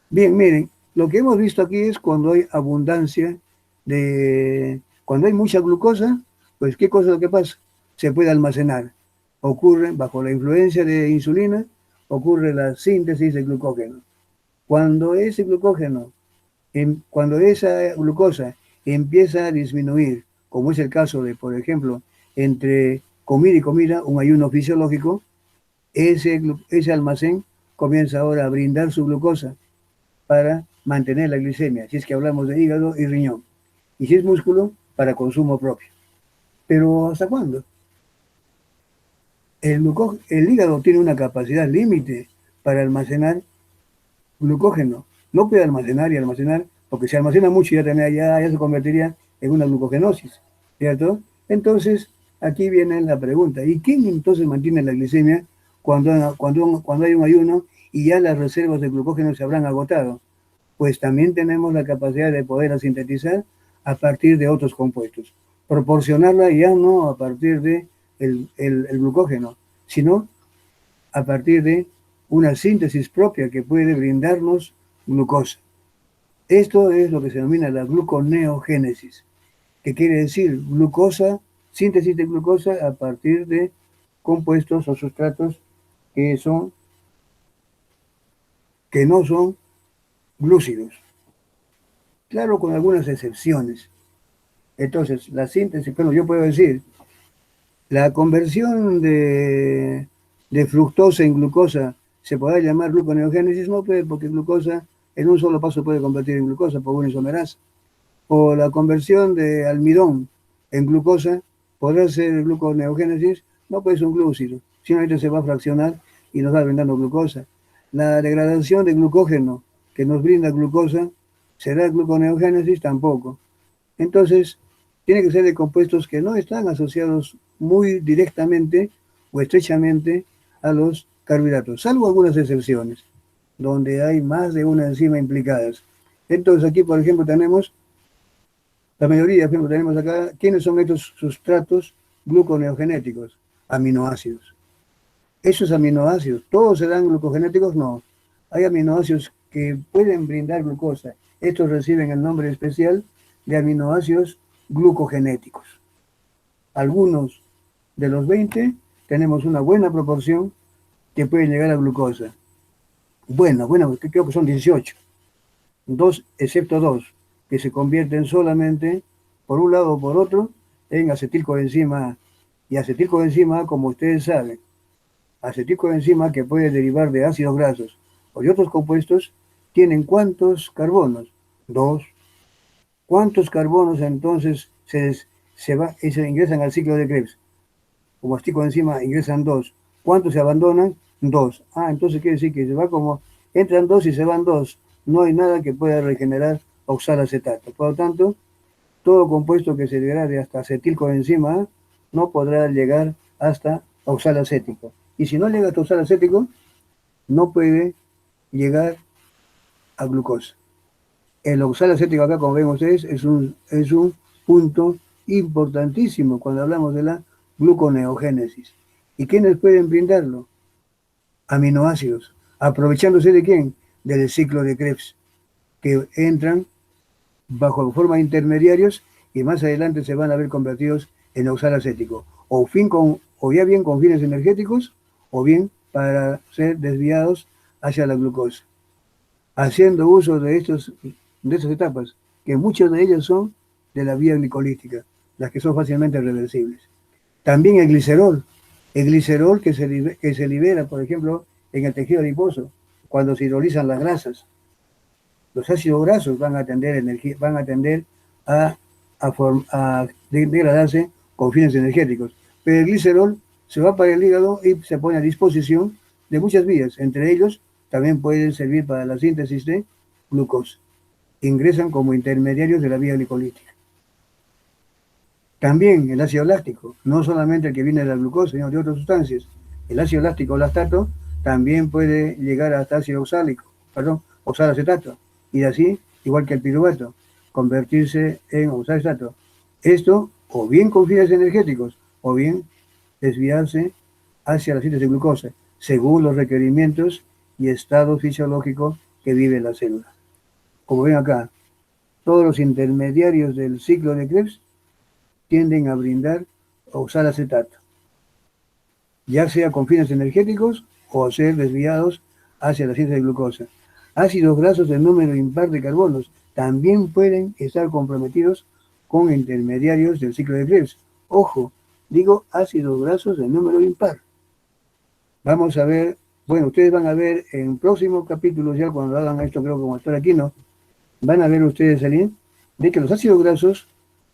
Bien, miren, lo que hemos visto aquí es cuando hay abundancia cuando hay mucha glucosa, pues ¿qué cosa es lo que pasa? Se puede almacenar. Ocurre, bajo la influencia de insulina, ocurre la síntesis de glucógeno. Cuando ese glucógeno cuando esa glucosa empieza a disminuir, como es el caso de, por ejemplo, entre comida y comida, un ayuno fisiológico, ese almacén comienza ahora a brindar su glucosa para mantener la glicemia, si es que hablamos de hígado y riñón, y si es músculo, para consumo propio. Pero ¿hasta cuándo? El hígado tiene una capacidad límite para almacenar glucógeno. No puede almacenar y almacenar, porque si almacena mucho ya se convertiría en una glucogenosis, ¿cierto? Entonces, aquí viene la pregunta, ¿y quién entonces mantiene la glicemia cuando hay un ayuno y ya las reservas de glucógeno se habrán agotado? Pues también tenemos la capacidad de poderla sintetizar a partir de otros compuestos. Proporcionarla ya no a partir de el glucógeno, sino a partir de una síntesis propia que puede brindarnos glucosa. Esto es lo que se denomina la gluconeogénesis, que quiere decir glucosa, síntesis de glucosa a partir de compuestos o sustratos que no son glúcidos. Claro, con algunas excepciones. Entonces, la síntesis, bueno, yo puedo decir, la conversión de fructosa en glucosa se podrá llamar gluconeogénesis, no puede, porque glucosa en un solo paso puede convertir en glucosa por una isomerasa. O la conversión de almidón en glucosa podrá ser gluconeogénesis, no puede ser un glúcido, simplemente se va a fraccionar y nos va brindando glucosa. La degradación de glucógeno que nos brinda glucosa será gluconeogénesis tampoco. Entonces, tiene que ser de compuestos que no están asociados muy directamente o estrechamente a los carbohidratos, salvo algunas excepciones, donde hay más de una enzima implicadas. Entonces aquí, por ejemplo, tenemos, la mayoría, por ejemplo, tenemos acá, ¿quiénes son estos sustratos gluconeogenéticos? Aminoácidos. Esos aminoácidos, ¿todos se dan glucogenéticos? No. Hay aminoácidos que pueden brindar glucosa. Estos reciben el nombre especial de aminoácidos glucogenéticos. Algunos de los 20 tenemos una buena proporción que pueden llegar a glucosa. Bueno, creo que son 18. Dos, excepto dos, que se convierten solamente, por un lado o por otro, en acetilcoenzima A. Y acetilcoenzima A, como ustedes saben, acetilcoenzima que puede derivar de ácidos grasos o de otros compuestos, tienen ¿cuántos carbonos? Dos. ¿Cuántos carbonos entonces se ingresan al ciclo de Krebs? Como acetilcoenzima ingresan dos. ¿Cuántos se abandonan? Dos. Entonces quiere decir que se va como, entran dos y se van dos. No hay nada que pueda regenerar oxalacetato. Por lo tanto, todo compuesto que se degrade hasta acetilcoenzima A no podrá llegar hasta oxalacético. Y si no llega hasta oxalacético, no puede llegar a glucosa. El oxalacético acá, como ven ustedes, es un punto importantísimo cuando hablamos de la gluconeogénesis. ¿Y quiénes pueden brindarlo? Aminoácidos. ¿Aprovechándose de quién? Del ciclo de Krebs, que entran bajo forma de intermediarios y más adelante se van a ver convertidos en oxalacético. O ya bien con fines energéticos, o bien para ser desviados hacia la glucosa. Haciendo uso de estas etapas, que muchas de ellas son de la vía glicolítica, las que son fácilmente reversibles. También el glicerol que se libera, por ejemplo, en el tejido adiposo, cuando se hidrolizan las grasas. Los ácidos grasos van a tender a degradarse con fines energéticos. Pero el glicerol se va para el hígado y se pone a disposición de muchas vías. Entre ellos, también pueden servir para la síntesis de glucosa. Ingresan como intermediarios de la vía glicolítica. También el ácido láctico, no solamente el que viene de la glucosa, sino de otras sustancias. El ácido láctico lactato también puede llegar hasta ácido oxalacetato, y así, igual que el piruvato, convertirse en oxalacetato. Esto, o bien con fines energéticos, o bien desviarse hacia la síntesis de glucosa, según los requerimientos y estado fisiológico que vive la célula. Como ven acá, todos los intermediarios del ciclo de Krebs tienden a brindar oxalacetato, ya sea con fines energéticos o a ser desviados hacia la síntesis de glucosa. Ácidos grasos de número impar de carbonos también pueden estar comprometidos con intermediarios del ciclo de Krebs. Ojo, digo ácidos grasos de número impar. Vamos a ver, bueno, ustedes van a ver en próximos capítulos, ya cuando hagan esto, creo que como estar aquí, ¿no? Van a ver ustedes salir de que los ácidos grasos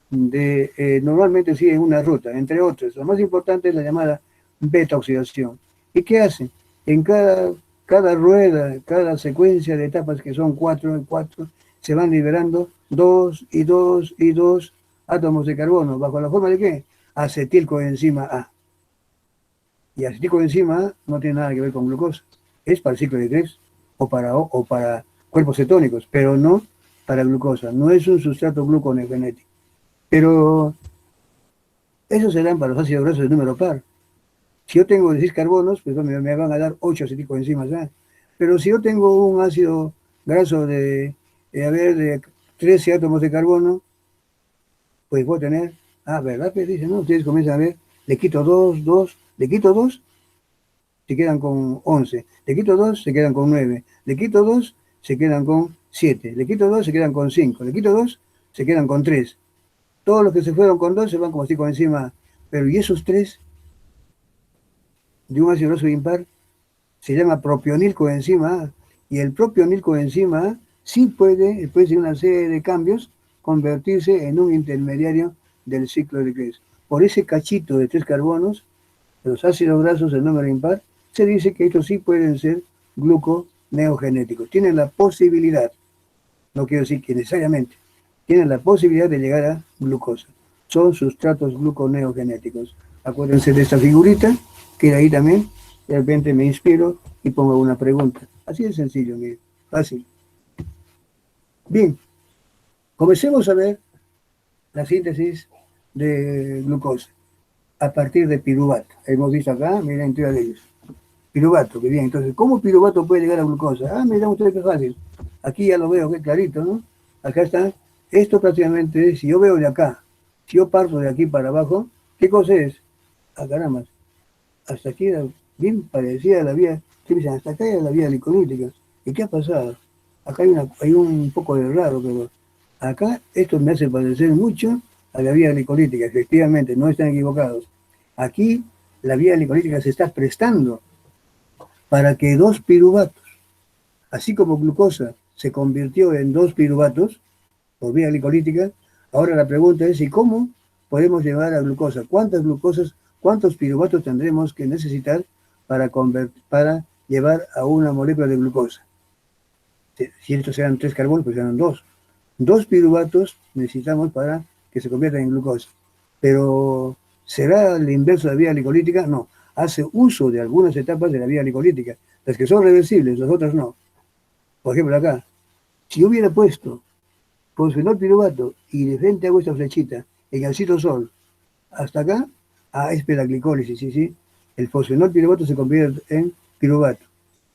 normalmente siguen una ruta, entre otras. Lo más importante es la llamada beta-oxidación. ¿Y qué hacen? En cada rueda, cada secuencia de etapas, que son 4 y 4, se van liberando 2 y 2 y 2 átomos de carbono. ¿Bajo la forma de qué? Acetilcoenzima A. Y acetilcoenzima A no tiene nada que ver con glucosa. Es para el ciclo de Krebs o para cuerpos cetónicos, pero no para glucosa. No es un sustrato gluconeogénico. Pero esos serán para los ácidos grasos de número par. Si yo tengo 16 carbonos, pues me van a dar 8 acetilcoenzimas A. Pero si yo tengo un ácido graso de 13 átomos de carbono, pues voy a tener, ¿verdad? Pues dicen, ¿no? Ustedes comienzan a ver, le quito 2, le quito 2, se quedan con 11, le quito 2, se quedan con 9, le quito 2, se quedan con 7, le quito 2, se quedan con 5, le quito 2, se quedan con 3. Todos los que se fueron con 2 se van como así con encima. Pero ¿y esos 3 de un ácido graso impar? Se llama propionilcoenzima A. Y el propionilcoenzima A sí puede, después de una serie de cambios, convertirse en un intermediario del ciclo de Krebs. Por ese cachito de 3 carbonos, los ácidos grasos de número impar, se dice que estos sí pueden ser gluconeogenéticos. Tienen la posibilidad, no quiero decir que necesariamente, tienen la posibilidad de llegar a glucosa. Son sustratos gluconeogenéticos. Acuérdense de esta figurita, que ahí también, de repente me inspiro y pongo una pregunta. Así de sencillo, miren, fácil. Bien, comencemos a ver la síntesis de glucosa a partir de piruvato. Hemos visto acá, miren, entre de ellos. Piruvato, que bien. Entonces, ¿cómo piruvato puede llegar a glucosa? Ah, mira ustedes qué fácil. Aquí ya lo veo, qué clarito, ¿no? Acá está. Esto prácticamente, si yo veo de acá, si yo parto de aquí para abajo, ¿qué cosa es? Ah, caramba, hasta aquí era bien parecida a la vía, ¿qué me dicen? Hasta acá era la vía licolítica. ¿Y qué ha pasado? Acá hay un poco de raro, pero acá esto me hace parecer mucho a la vía licolítica. Efectivamente, no están equivocados. Aquí la vía licolítica se está prestando para que dos piruvatos, así como glucosa se convirtió en dos piruvatos por vía glicolítica, ahora la pregunta es: ¿y cómo podemos llevar a glucosa? ¿Cuántas glucosas, cuántos piruvatos tendremos que necesitar para llevar a una molécula de glucosa? Si estos eran 3 carbonos, pues eran dos. Dos piruvatos necesitamos para que se conviertan en glucosa. Pero, ¿será el inverso de la vía glicolítica? No. Hace uso de algunas etapas de la vía glicolítica, las que son reversibles, las otras no. Por ejemplo, acá, si yo hubiera puesto fosfenol piruvato y de frente hago esta flechita en el citosol hasta acá, es la glicólisis, sí, sí. El fosfenol piruvato se convierte en piruvato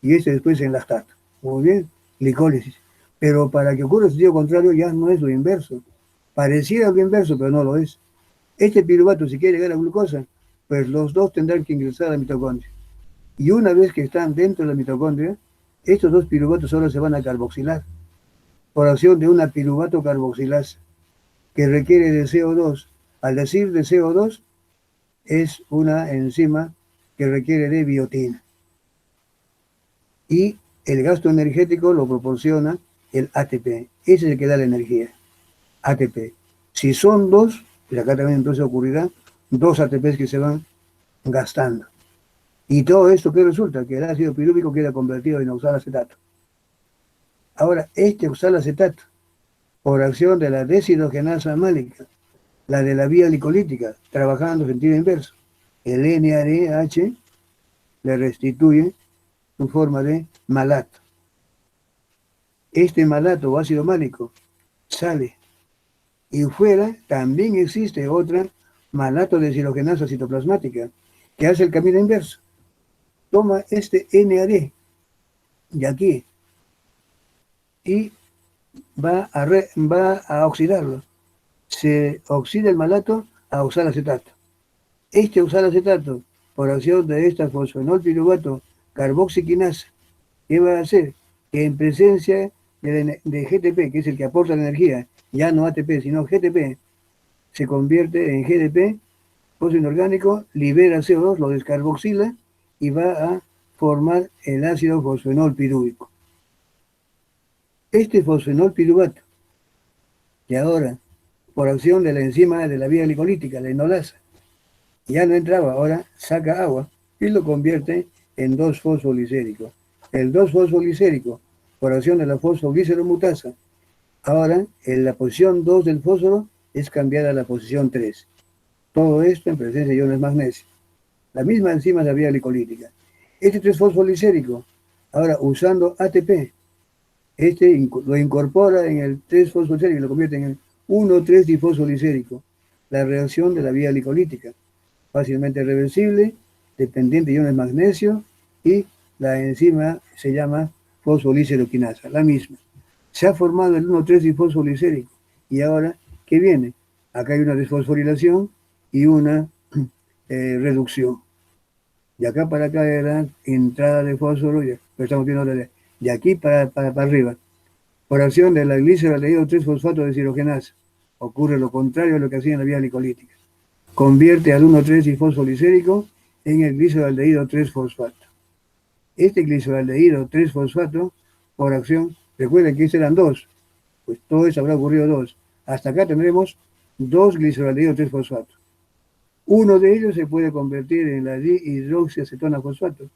y este después en lactato. Muy bien, glicólisis. Pero para que ocurra el sentido contrario ya no es lo inverso. Pareciera lo inverso, pero no lo es. Este piruvato, si quiere llegar a glucosa, pues los dos tendrán que ingresar a la mitocondria. Y una vez que están dentro de la mitocondria, estos dos piruvatos ahora se van a carboxilar por acción de una piruvato carboxilasa que requiere de CO2. Al decir de CO2, es una enzima que requiere de biotina. Y el gasto energético lo proporciona el ATP. Ese es el que da la energía. ATP. Si son dos, pues acá también entonces ocurrirá dos ATPs que se van gastando. Y todo esto, ¿qué resulta? Que el ácido pirúvico queda convertido en oxalacetato. Ahora, este oxalacetato, por acción de la deshidrogenasa málica, la de la vía glicolítica, trabajando en sentido inverso, el NADH le restituye su forma de malato. Este malato o ácido málico sale y fuera también existe otra malato de deshidrogenasa citoplasmática que hace el camino inverso. Toma este NAD de aquí y va a oxidarlo. Se oxida el malato a oxalacetato. Este oxalacetato, por acción de esta fosfenol piruvato carboxiquinasa, ¿qué va a hacer? Que en presencia de GTP, que es el que aporta la energía, ya no ATP, sino GTP, se convierte en GDP, fósforo inorgánico, libera CO2, lo descarboxila y va a formar el ácido fosfenol pirúvico. Este fosfenol piruvato, que ahora, por acción de la enzima de la vía glicolítica, la enolasa, ya no entraba, ahora saca agua y lo convierte en 2-fosfolicérico. El 2-fosfolicérico, por acción de la fosfogliceromutasa, ahora en la posición 2 del fósforo es cambiada a la posición 3. Todo esto en presencia de iones magnesio. La misma enzima de la vía glicolítica. Este 3-fosfolicérico, ahora usando ATP, lo incorpora en el 3-fosfolicérico y lo convierte en el 1,3-difosfolicérico. La reacción de la vía glicolítica, fácilmente reversible, dependiente de iones magnesio, y la enzima se llama fosfoliceroquinasa, la misma. Se ha formado el 1,3-difosfolicérico y ahora, ¿qué viene? Acá hay una desfosforilación y una reducción. De acá para acá era entrada de fósforo, pero estamos viendo de aquí para arriba. Por acción de la gliceraldehído 3-fosfato de deshidrogenasa. Ocurre lo contrario a lo que hacía en la vía glicolítica. Convierte al 1,3-difosfolicérico en el gliceraldehído 3-fosfato. Este gliceraldehído 3-fosfato, por acción, recuerden que eran dos, pues todo eso habrá ocurrido dos. Hasta acá tendremos dos gliceraldehído 3-fosfato. Uno de ellos se puede convertir en la dihidroxiacetona fosfato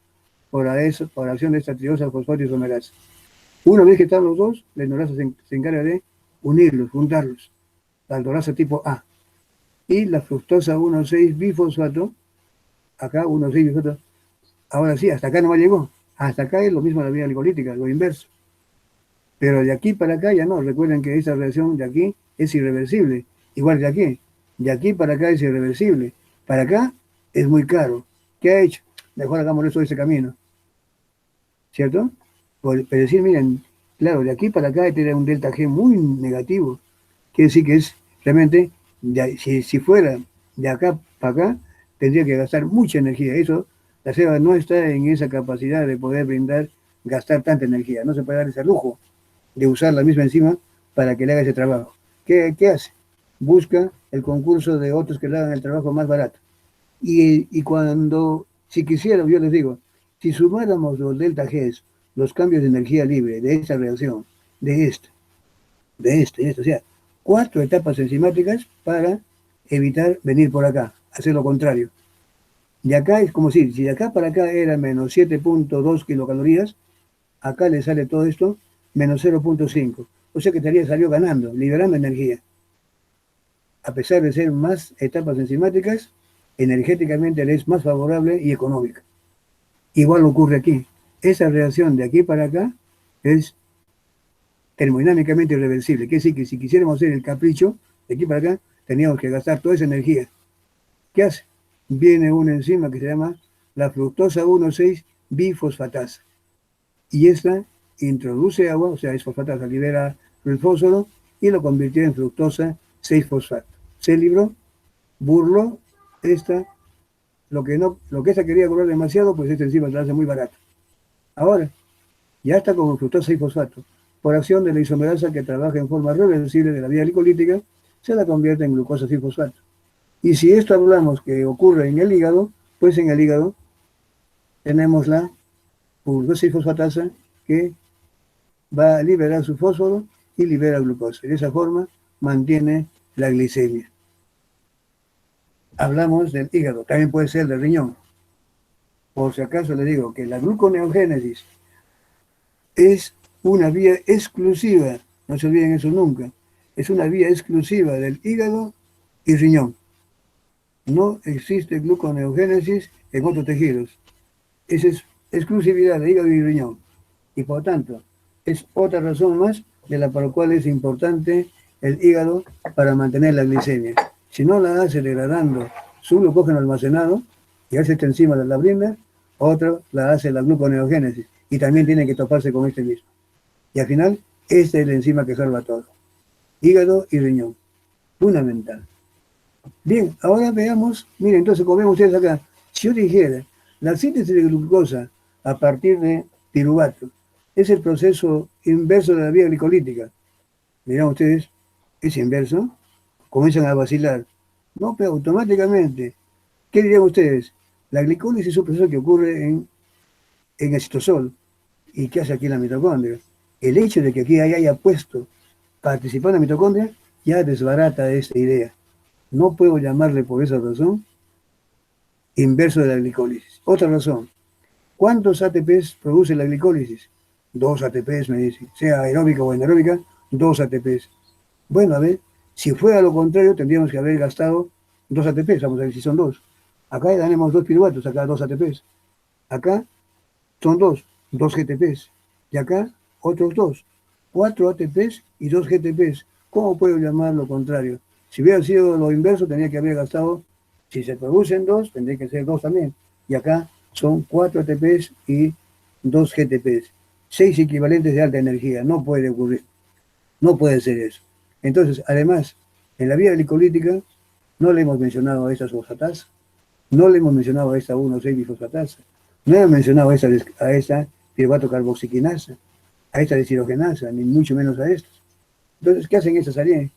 por acción de esta triosa fosfato isomerasa. Una vez que están los dos, la enolasa se encarga de unirlos, juntarlos. La aldolasa tipo A. Y la fructosa 1,6-bifosfato, acá 1,6-bifosfato, ahora sí, hasta acá no llegó. Hasta acá es lo mismo la vía glicolítica, lo inverso. Pero de aquí para acá ya no. Recuerden que esta reacción de aquí es irreversible. Igual de aquí. De aquí para acá es irreversible. Para acá es muy caro. ¿Qué ha hecho? Mejor hagamos eso de ese camino. ¿cierto? Pero decir, miren, claro, de aquí para acá tiene un delta G muy negativo. Quiere decir que es realmente, si fuera de acá para acá, tendría que gastar mucha energía. Eso, la ceba no está en esa capacidad de poder brindar, gastar tanta energía. No se puede dar ese lujo de usar la misma enzima para que le haga ese trabajo. ¿Qué hace? Busca el concurso de otros que le hagan el trabajo más barato. Y cuando, si quisiera, yo les digo, si sumáramos los delta Gs, los cambios de energía libre de esta reacción, de esta, de esto, o sea, 4 etapas enzimáticas para evitar venir por acá, hacer lo contrario. De acá es como si de acá para acá era menos 7.2 kilocalorías, acá le sale todo esto menos 0.5. O sea que estaría salió ganando, liberando energía. A pesar de ser más etapas enzimáticas, energéticamente le es más favorable y económica. Igual ocurre aquí. Esa reacción de aquí para acá es termodinámicamente irreversible. Quiere decir que si quisiéramos hacer el capricho de aquí para acá, teníamos que gastar toda esa energía. ¿Qué hace? Viene una enzima que se llama la fructosa 1,6-bifosfatasa. Y esta introduce agua, o sea, es fosfatasa, libera el fósforo y lo convirtió en fructosa 6-fosfato. Se libró, burló esta, lo que esta quería cobrar demasiado, pues esta enzima se la hace muy barata. Ahora, ya está como fructosa 6-fosfato. Por acción de la isomerasa que trabaja en forma reversible de la vía glicolítica, se la convierte en glucosa 6-fosfato. Y si esto hablamos que ocurre en el hígado, pues en el hígado tenemos la glucosa 6-fosfatasa que va a liberar su fósforo y libera glucosa. Y de esa forma mantiene la glicemia. Hablamos del hígado, también puede ser del riñón. Por si acaso le digo que la gluconeogénesis es una vía exclusiva, no se olviden eso nunca, es una vía exclusiva del hígado y riñón. No existe gluconeogénesis en otros tejidos. Esa es exclusividad de hígado y riñón. Y por tanto, es otra razón más de la por la cual es importante el hígado para mantener la glicemia. Si no la hace degradando su glucógeno almacenado, y hace esta enzima la brinda, otra la hace la gluconeogénesis, y también tiene que toparse con este mismo. Y al final, esta es la enzima que salva todo. Hígado y riñón. Fundamental. Bien, ahora veamos, miren, entonces como ven ustedes acá, si yo dijera, la síntesis de glucosa a partir de piruvato es el proceso inverso de la vía glicolítica. Miren ustedes, es inverso, comienzan a vacilar. No, pero automáticamente, ¿qué dirían ustedes? La glicólisis es un proceso que ocurre en el citosol. ¿Y qué hace aquí en la mitocondria? El hecho de que aquí haya puesto participar en la mitocondria ya desbarata esta idea. No puedo llamarle por esa razón inverso de la glicólisis. Otra razón, ¿cuántos ATPs produce la glicólisis? 2 ATPs, me dice, sea aeróbica o anaeróbica, 2 ATPs. Bueno, a ver, si fuera lo contrario, tendríamos que haber gastado 2 ATPs, vamos a ver si son 2. Acá tenemos 2 piruvatos, acá 2 ATPs. Acá son 2 GTPs. Y acá otros 2, 4 ATPs y 2 GTPs. ¿Cómo puedo llamar lo contrario? Si hubiera sido lo inverso, tendría que haber gastado, si se producen 2, tendría que ser 2 también. Y acá son 4 ATPs y 2 GTPs. 6 equivalentes de alta energía. No puede ocurrir. No puede ser eso. Entonces, además, en la vía glicolítica no le hemos mencionado a esta fosfatasa, no le hemos mencionado a esta 1,6-bifosfatasa, no hemos mencionado a esta piruvato carboxiquinasa, a esta deshidrogenasa, ni mucho menos a estas. Entonces, ¿qué hacen estas aliens?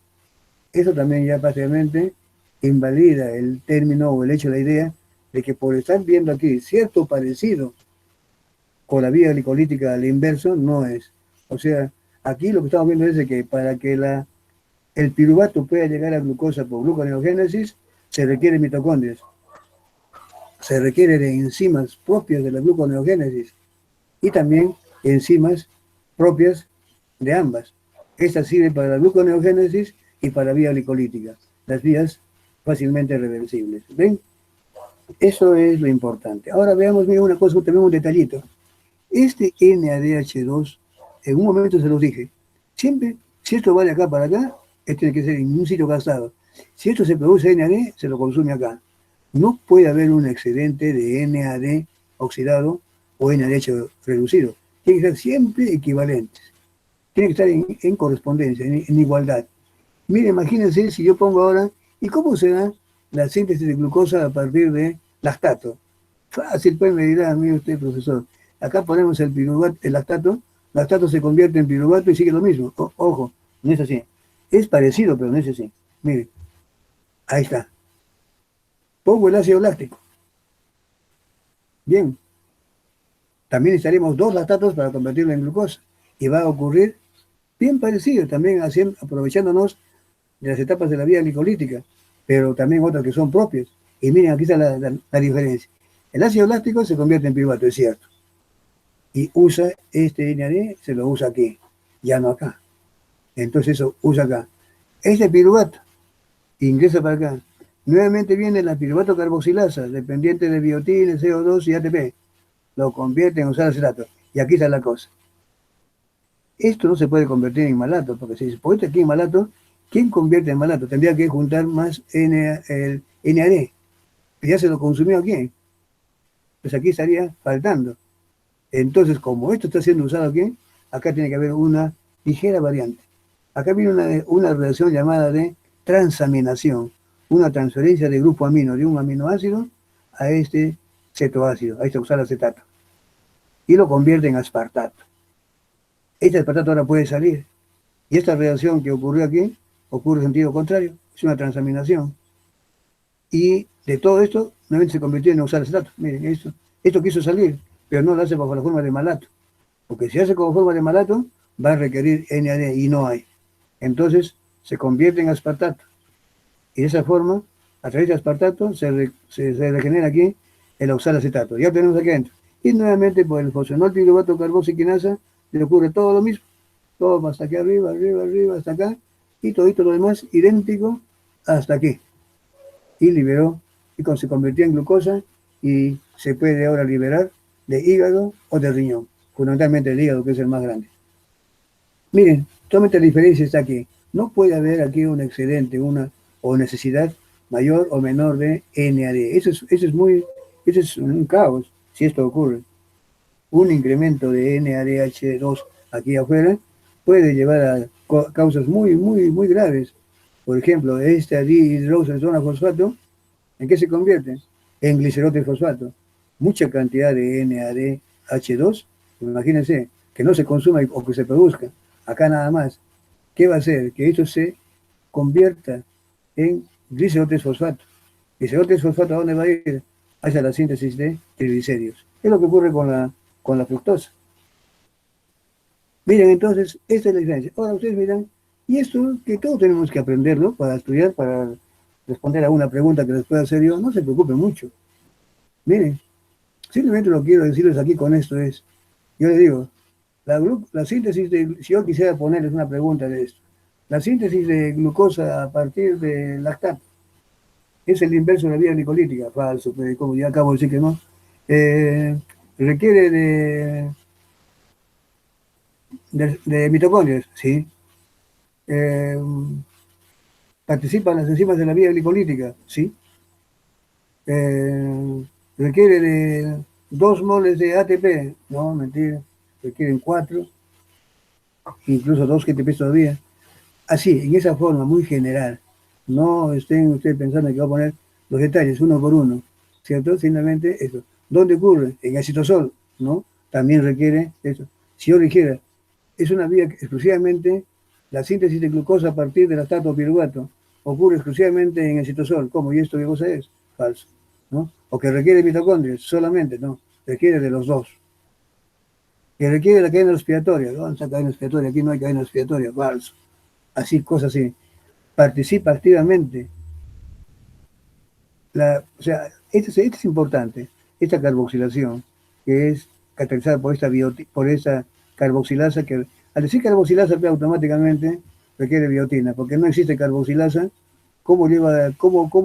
Eso también ya prácticamente invalida el término o el hecho, la idea de que por estar viendo aquí cierto parecido con la vía glicolítica al inverso, no es. O sea, aquí lo que estamos viendo es de que para que el piruvato pueda llegar a glucosa por gluconeogénesis, se requieren mitocondrias, se requiere de enzimas propias de la gluconeogénesis y también enzimas propias de ambas. Estas sirven para la gluconeogénesis y para la vía glicolítica, las vías fácilmente reversibles. ¿Ven? Eso es lo importante. Ahora veamos bien una cosa, también un detallito. Este NADH2, en un momento se los dije, siempre, si esto va de acá para acá, esto tiene que ser en un sitio gastado. Si esto se produce NAD, se lo consume acá. No puede haber un excedente de NAD oxidado o NADH reducido. tienen que ser siempre equivalentes, tienen que estar en correspondencia, en igualdad. Mire, imagínense si yo pongo ahora, ¿y cómo se da la síntesis de glucosa a partir de lactato? Fácil, pues me dirá, mire usted, profesor, acá ponemos el piruvato, el lactato se convierte en piruvato y sigue lo mismo. Ojo, no es así. Es parecido, pero no es así. Mire, ahí está. Pongo el ácido láctico. Bien, también necesitaremos dos lactatos para convertirlo en glucosa. Y va a ocurrir bien parecido, también aprovechándonos de las etapas de la vía glicolítica, pero también otras que son propias. Y miren, aquí está la diferencia. El ácido láctico se convierte en piruvato, es cierto. Y usa este NAD, se lo usa aquí, ya no acá. Entonces eso usa acá. Este piruvato ingresa para acá. Nuevamente viene la piruvato carboxilasa, dependiente de biotina, CO2 y ATP. Lo convierte en oxalacetato. Y aquí está la cosa. Esto no se puede convertir en malato, porque si se pone aquí en malato, ¿quién convierte en malato? Tendría que juntar más el NAD. Ya se lo consumió aquí. Pues aquí estaría faltando. Entonces, como esto está siendo usado aquí, acá tiene que haber una ligera variante. Acá viene una relación llamada de transaminación, una transferencia de grupo amino de un aminoácido a este cetoácido, a este oxalacetato, y lo convierte en aspartato. Este aspartato ahora puede salir. Y esta reacción que ocurrió aquí ocurre en sentido contrario, es una transaminación. Y de todo esto, nuevamente se convirtió en oxalacetato. Miren, esto quiso salir, pero no lo hace bajo la forma de malato. Porque si hace como forma de malato, va a requerir NAD y no hay. Entonces, se convierte en aspartato. Y de esa forma, a través de aspartato, se regenera aquí el oxalacetato. Ya tenemos aquí adentro. Y nuevamente, por el fosfenol piruvato carboxiquinasa, le ocurre todo lo mismo. Todo hasta aquí arriba, arriba, arriba, hasta acá. Y todito lo demás idéntico hasta aquí. Y liberó, y se convirtió en glucosa, y se puede ahora liberar de hígado o de riñón. Fundamentalmente el hígado, que es el más grande. Miren, solamente la diferencia está aquí. No puede haber aquí un excedente, o necesidad mayor o menor de NAD. Eso es un caos si esto ocurre. Un incremento de NADH2 aquí afuera puede llevar a causas muy, muy, muy graves. Por ejemplo, este dihidroxalfosfato, ¿en qué se convierte? En glicerotil fosfato. Mucha cantidad de NADH2, imagínense, que no se consuma o que se produzca. Acá nada más. ¿Qué va a hacer? Que esto se convierta en glicerotil fosfato. Glicerotil fosfato, ¿a dónde va a ir? Hacia la síntesis de triglicéridos. Es lo que ocurre con la fructosa. Miren, entonces, esta es la diferencia. Ahora ustedes miran, y esto que todos tenemos que aprenderlo para estudiar, para responder a una pregunta que les pueda hacer yo, no se preocupen mucho. Miren, simplemente lo que quiero decirles aquí con esto es, yo les digo, la síntesis si yo quisiera ponerles una pregunta de esto, la síntesis de glucosa a partir de lactato, ¿es el inverso de la vía glicolítica? Falso, pero como ya acabo de decir que no. Requiere de mitocondrias, sí. Eh, Participan las enzimas de la vía glicolítica, sí. Requiere de 2 moles de ATP, no, mentira, requieren 4, incluso 2 GTP todavía. Así, en esa forma muy general. No estén ustedes pensando que va a poner los detalles uno por uno, ¿cierto? Simplemente eso. ¿Dónde ocurre? En el citosol, ¿no? También requiere eso. Si yo dijera, es una vía que exclusivamente la síntesis de glucosa a partir del lactato o piruvato ocurre exclusivamente en el citosol. ¿Cómo? ¿Y esto qué cosa es? Falso, ¿no? O que requiere mitocondrias solamente, no. Requiere de los dos. Que requiere la cadena respiratoria. ¿Dónde está la cadena respiratoria? Aquí no hay cadena respiratoria. Falso. Así, cosas así. Participa activamente. O sea, esto es importante. Esta carboxilación, que es catalizada por esta carboxilasa, que al decir carboxilasa automáticamente requiere biotina, porque no existe carboxilasa. ¿Cómo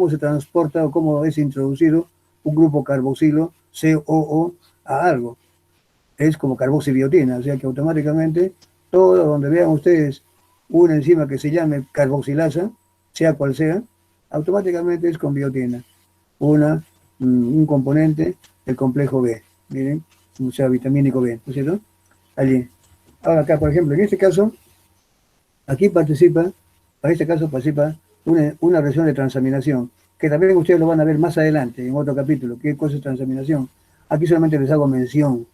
se transporta o cómo es introducido un grupo carboxilo, COO, a algo? Es como carboxibiotina, o sea que automáticamente todo donde vean ustedes una enzima que se llame carboxilasa, sea cual sea, automáticamente es con biotina, un componente del complejo B, miren, o sea, vitamínico B, ¿no es cierto? allí. Ahora acá, por ejemplo, en este caso, aquí participa, para este caso participa una reacción de transaminación, que también ustedes lo van a ver más adelante, en otro capítulo, qué cosa es transaminación. Aquí solamente les hago mención,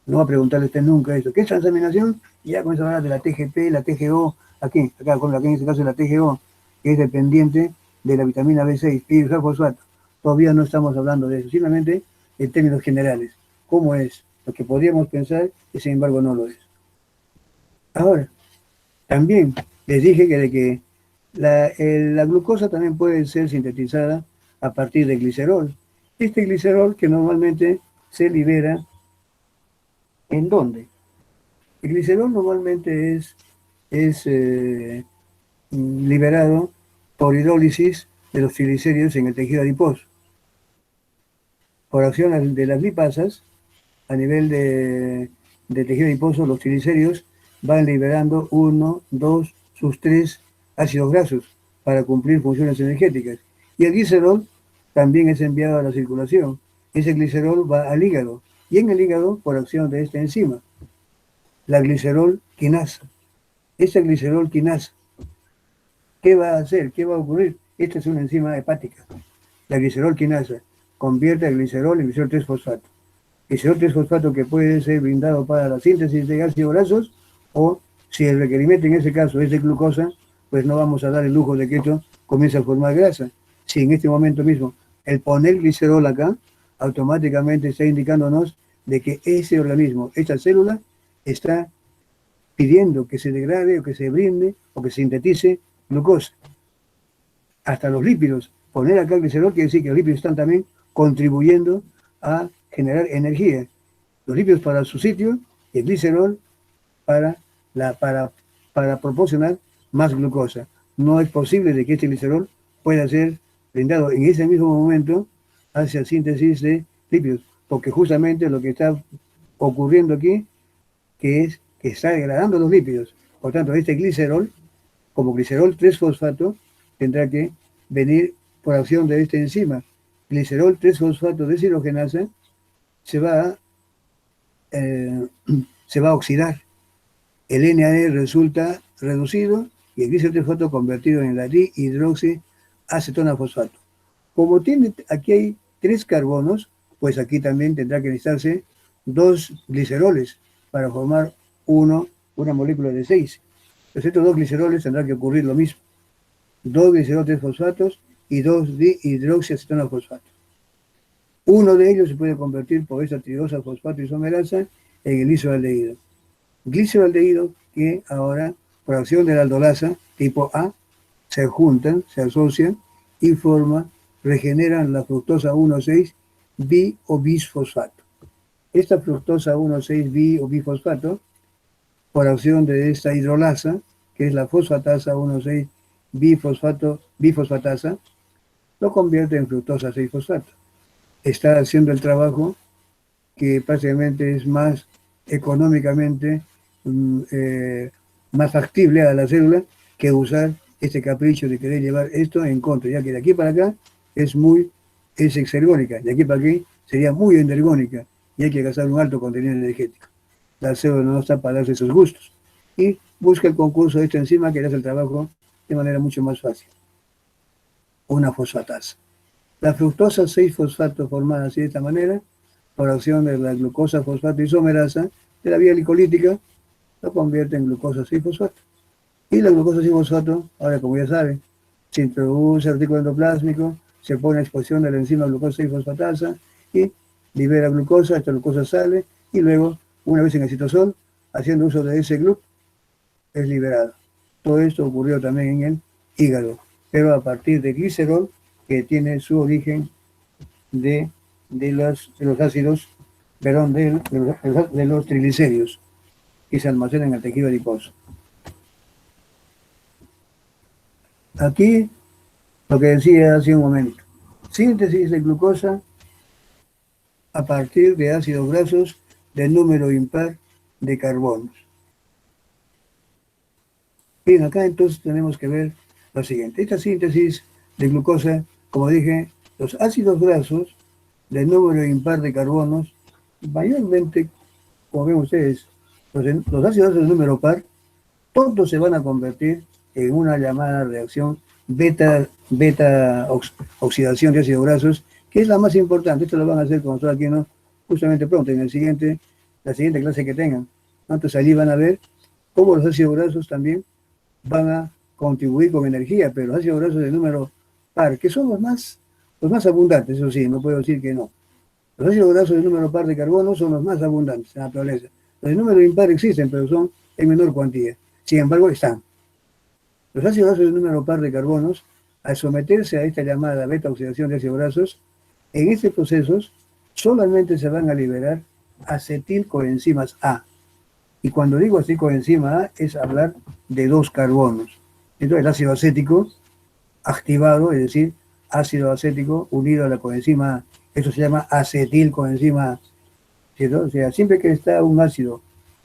no va a preguntarle usted nunca eso. ¿Qué es transaminación? Y ya comienza a hablar de la TGP, la TGO, aquí en este caso la TGO, que es dependiente de la vitamina B6, fosfato. Todavía no estamos hablando de eso, simplemente en términos generales. ¿Cómo es? Lo que podríamos pensar y sin embargo no lo es. Ahora, también les dije que, la glucosa también puede ser sintetizada a partir de glicerol. Este glicerol que normalmente se libera, ¿en dónde? El glicerol normalmente es liberado por hidrólisis de los triglicéridos en el tejido adiposo. Por acción de las lipasas, a nivel de tejido adiposo, los triglicéridos van liberando 1, 2, sus 3 ácidos grasos para cumplir funciones energéticas. Y el glicerol también es enviado a la circulación. Ese glicerol va al hígado. Y en el hígado, por acción de esta enzima, la glicerol quinasa. Esa glicerol quinasa, ¿qué va a hacer? ¿Qué va a ocurrir? Esta es una enzima hepática. La glicerol quinasa convierte el glicerol en glicerol 3-fosfato. Glicerol 3-fosfato que puede ser brindado para la síntesis de ácidos grasos, o si el requerimiento en ese caso es de glucosa, pues no vamos a dar el lujo de que esto comience a formar grasa. Si en este momento mismo el poner glicerol acá, automáticamente está indicándonos de que ese organismo, esta célula, está pidiendo que se degrade o que se brinde o que se sintetice glucosa. Hasta los lípidos. Poner acá el glicerol quiere decir que los lípidos están también contribuyendo a generar energía. Los lípidos para su sitio y el glicerol para, para proporcionar más glucosa. No es posible de que este glicerol pueda ser brindado en ese mismo momento hacia síntesis de lípidos, porque justamente lo que está ocurriendo aquí, que es que está degradando los lípidos. Por tanto, este glicerol, como glicerol 3-fosfato, tendrá que venir por acción de esta enzima. Glicerol 3-fosfato deshidrogenasa se va, eh, se va a oxidar. El NAD resulta reducido y el glicerol 3-fosfato convertido en la dihidroxiacetona fosfato. Como tiene, aquí hay 3 carbonos, pues aquí también tendrá que necesitarse 2 gliceroles para formar una molécula de 6. Pues estos 2 gliceroles tendrá que ocurrir lo mismo. 2 glicerol 3-fosfatos y 2 dihidroxiacetona fosfato. Uno de ellos se puede convertir por esta tridosa fosfato isomerasa en el isoaldehído. Gliceraldehído que ahora, por acción de la aldolasa tipo A, se juntan, se asocian y regeneran la fructosa 1,6 bi o bisfosfato. Esta fructosa 1,6 bi o bifosfato, por acción de esta hidrolasa, que es la fosfatasa 1,6 bifosfatasa, lo convierte en fructosa 6-fosfato. Está haciendo el trabajo que prácticamente es más económicamente más factible a la célula que usar este capricho de querer llevar esto en contra, ya que de aquí para acá es exergónica, de aquí para aquí sería muy endergónica y hay que gastar un alto contenido energético. La célula no está para darse sus gustos y busca el concurso de esta enzima que le hace el trabajo de manera mucho más fácil. Una fosfatasa. La fructosa 6-fosfato formada así de esta manera, por acción de la glucosa fosfato isomerasa de la vía glicolítica, lo convierte en glucosa 6-fosfato. Y la glucosa 6-fosfato, ahora como ya saben, se introduce al retículo endoplásmico, se pone a exposición de la enzima glucosa 6-fosfatasa y libera glucosa, esta glucosa sale y luego, una vez en el citosol, haciendo uso de ese GLUT, es liberado. Todo esto ocurrió también en el hígado, pero a partir de glicerol, que tiene su origen de los ácidos, perdón, de los triglicéridos que se almacenan en el tejido adiposo. Aquí lo que decía hace un momento, síntesis de glucosa a partir de ácidos grasos de número impar de carbonos. Bien, acá entonces tenemos que ver lo siguiente. Esta síntesis de glucosa, como dije, los ácidos grasos de número impar de carbonos, mayormente, como ven ustedes, Los ácidos grasos de número par, todos se van a convertir en una llamada reacción oxidación de ácidos grasos, que es la más importante. Esto lo van a hacer con nosotros aquí, ¿no? Justamente pronto, en la siguiente clase que tengan. Entonces allí van a ver cómo los ácidos grasos también van a contribuir con energía, pero los ácidos grasos de número par, que son los más abundantes, eso sí, no puedo decir que no. Los ácidos grasos de número par de carbono son los más abundantes en la naturaleza. Los de número impar existen, pero son en menor cuantía. Sin embargo, están. Los ácidos grasos de número par de carbonos, al someterse a esta llamada beta oxidación de ácidos grasos, en estos procesos solamente se van a liberar acetilcoenzimas A. Y cuando digo acetilcoenzima A, es hablar de dos carbonos. Entonces, el ácido acético activado, es decir, ácido acético unido a la coenzima A. Eso se llama acetilcoenzima A. ¿Cierto? O sea, siempre que está un ácido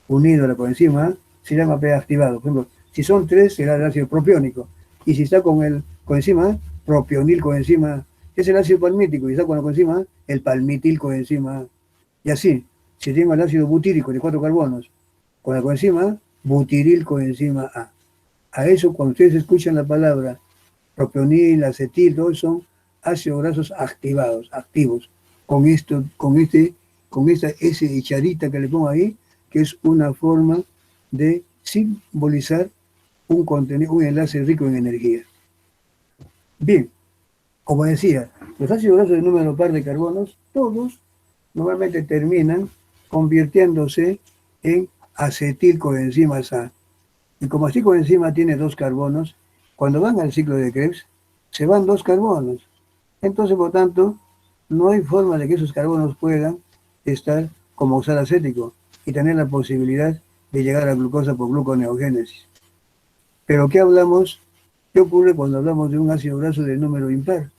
unido a la coenzima A, se llama P activado. Por ejemplo, si son tres, será el ácido propiónico. Y si está con el coenzima A, propionil coenzima A. Es el ácido palmítico. Y está con la coenzima A, el palmitil coenzima A. Y así, si tengo el ácido butírico de 4 carbonos, con la coenzima A, butiril coenzima A. A eso, cuando ustedes escuchan la palabra propionil, acetil, todos son ácidos grasos activados, activos, con esta S echarita que le pongo ahí, que es una forma de simbolizar un contenido, un enlace rico en energía. Bien, como decía, los ácidos grasos de número par de carbonos, todos normalmente terminan convirtiéndose en acetilcoenzimas A. Y como acetilcoenzima tiene dos carbonos, cuando van al ciclo de Krebs, se van dos carbonos. Entonces, por tanto, no hay forma de que esos carbonos puedan estar como oxalacético y tener la posibilidad de llegar a la glucosa por gluconeogénesis. Pero ¿qué hablamos? ¿Qué ocurre cuando hablamos de un ácido graso de número impar?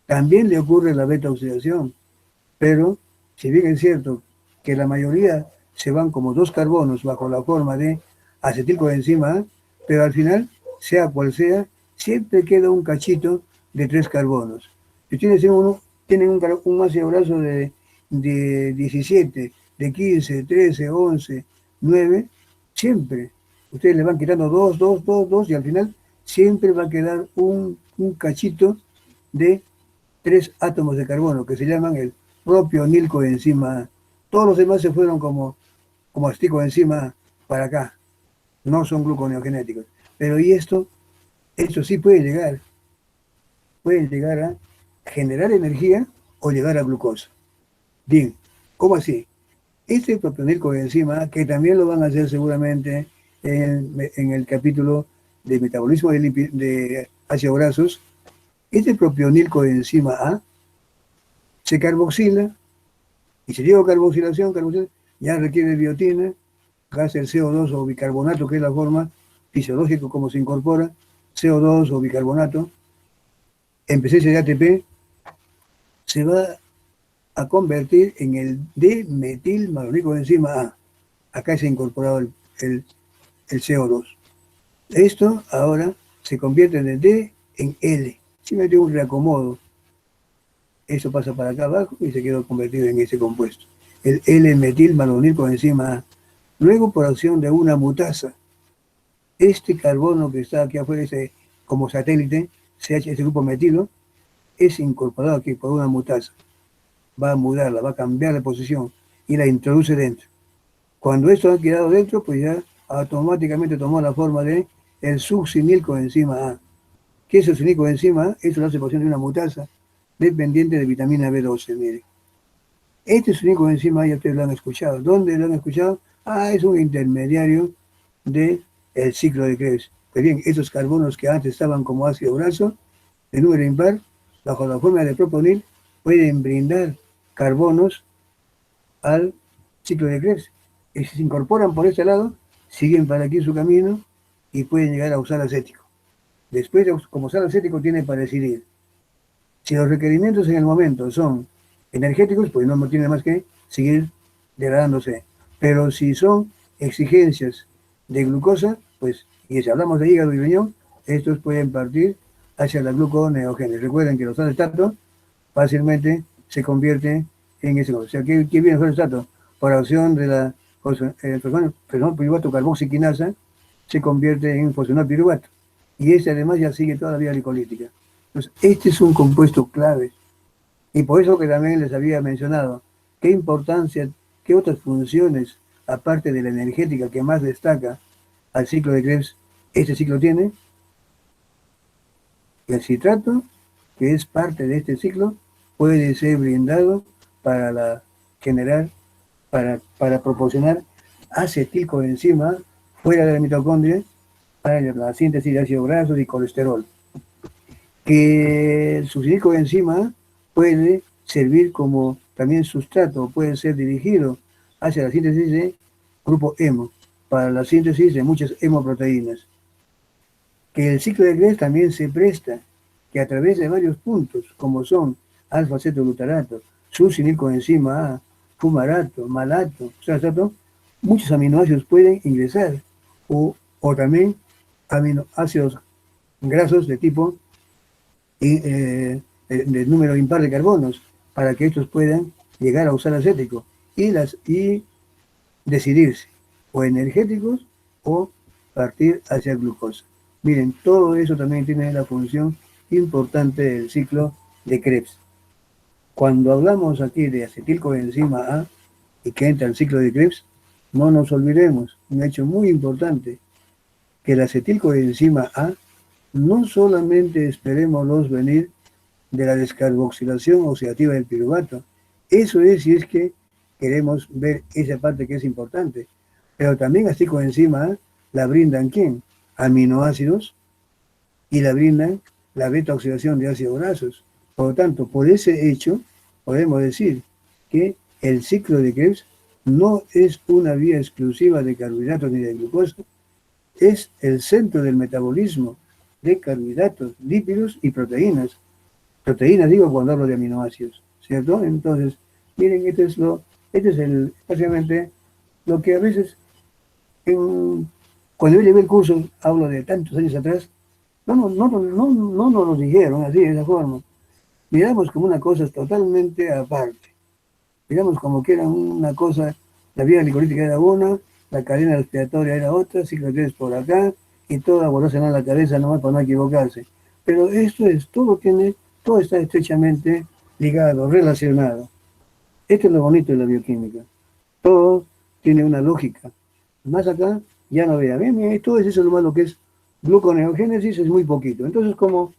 También le ocurre la beta oxidación, pero si bien es cierto que la mayoría se van como dos carbonos bajo la forma de acetilcoenzima A, pero al final, sea cual sea, siempre queda un cachito de 3 carbonos. Si ustedes tienen un ácido graso de 17, de 15, 13, 11, 9, siempre ustedes le van quitando 2, 2, 2, 2 y al final siempre va a quedar un cachito de 3 átomos de carbono que se llaman el propionil coenzima A. Todos los demás se fueron como acetilcoenzima para acá. No son gluconeogenéticos. Pero y esto sí puede llegar a generar energía o llegar a glucosa. Bien, ¿cómo así? Este propionil coenzima, que también lo van a hacer seguramente en el capítulo de metabolismo de ácidos grasos, este propionil coenzima A se carboxila, y si digo carboxilación, ya requiere biotina, gas el CO2 o bicarbonato, que es la forma fisiológica como se incorpora, CO2 o bicarbonato, en presencia de ATP, se va a convertir en el D-metilmalonicoenzima A. Acá se ha incorporado el CO2. Esto ahora se convierte de D en L. Simplemente un reacomodo. Eso pasa para acá abajo y se quedó convertido en ese compuesto. El L-metilmalonicoenzima A. Luego, por acción de una mutasa, este carbono que está aquí afuera, como satélite, CH, este grupo metilo, es incorporado aquí por una mutasa. Va a mudarla, va a cambiar de posición y la introduce dentro. Cuando esto ha quedado dentro, pues ya automáticamente tomó la forma de el succinilcoenzima A. ¿Qué es el succinilcoenzima A? Eso lo hace por de una mutasa dependiente de vitamina B12. Mire. Este succinilcoenzima A ya ustedes lo han escuchado. ¿Dónde lo han escuchado? Es un intermediario del ciclo de Krebs. Pues bien, esos carbonos que antes estaban como ácido graso, de número impar, bajo la forma de proponil, pueden brindar carbonos al ciclo de Krebs. Y si se incorporan por este lado, siguen para aquí su camino y pueden llegar a usar acético. Después, como usar acético, tiene para decidir. Si los requerimientos en el momento son energéticos, pues no tiene más que seguir degradándose. Pero si son exigencias de glucosa, pues, y si hablamos de hígado y riñón, estos pueden partir hacia la gluconeogénesis. Recuerden que los aldoestatos fácilmente se convierten en ese. O sea, ¿qué viene el aldoestato? Por acción de la fosfonal piruvato carboxiquinasa se convierte en fosfonal piruvato. Y ese además ya sigue toda la vía glicolítica. Entonces, este es un compuesto clave. Y por eso que también les había mencionado, qué importancia, qué otras funciones, aparte de la energética que más destaca al ciclo de Krebs, este ciclo tiene. El citrato, que es parte de este ciclo, puede ser brindado para generar, para proporcionar acetilcoenzima fuera de la mitocondria para la síntesis de ácidos grasos y colesterol. Que el acetilcoenzima puede servir como también sustrato, puede ser dirigido hacia la síntesis de grupo hemo, para la síntesis de muchas hemoproteínas. Que el ciclo de Krebs también se presta, que a través de varios puntos, como son alfa-cetoglutarato, succinilcoenzima A, fumarato, malato, citrato, muchos aminoácidos pueden ingresar, o también aminoácidos grasos de tipo de número impar de carbonos, para que estos puedan llegar a usar acético y decidirse, o energéticos o partir hacia glucosa. Miren, todo eso también tiene la función importante del ciclo de Krebs. Cuando hablamos aquí de acetilcoenzima A y que entra el ciclo de Krebs, no nos olvidemos, un hecho muy importante, que la acetilcoenzima A no solamente esperémoslos venir de la descarboxilación oxidativa del piruvato, eso es si es que queremos ver esa parte que es importante, pero también acetilcoenzima A la brindan ¿quién? Aminoácidos, y la brindan la beta oxidación de ácidos grasos. Por lo tanto, por ese hecho, podemos decir que el ciclo de Krebs no es una vía exclusiva de carbohidratos ni de glucosa, es el centro del metabolismo de carbohidratos, lípidos y proteínas. Proteínas digo cuando hablo de aminoácidos, ¿cierto? Entonces, miren, básicamente lo que a veces, cuando yo llevé el curso, hablo de tantos años atrás, no nos lo dijeron así, de esa forma. Miramos como una cosa totalmente aparte. Miramos como que era una cosa, la vía glicolítica era una, la cadena respiratoria era otra, ciclo de Krebs por acá, y todo abordarse en la cabeza nomás para no equivocarse. Pero todo está estrechamente ligado, relacionado. Esto es lo bonito de la bioquímica. Todo tiene una lógica. Más acá, ya no vea. Todo eso lo malo que es gluconeogénesis es muy poquito. Entonces, como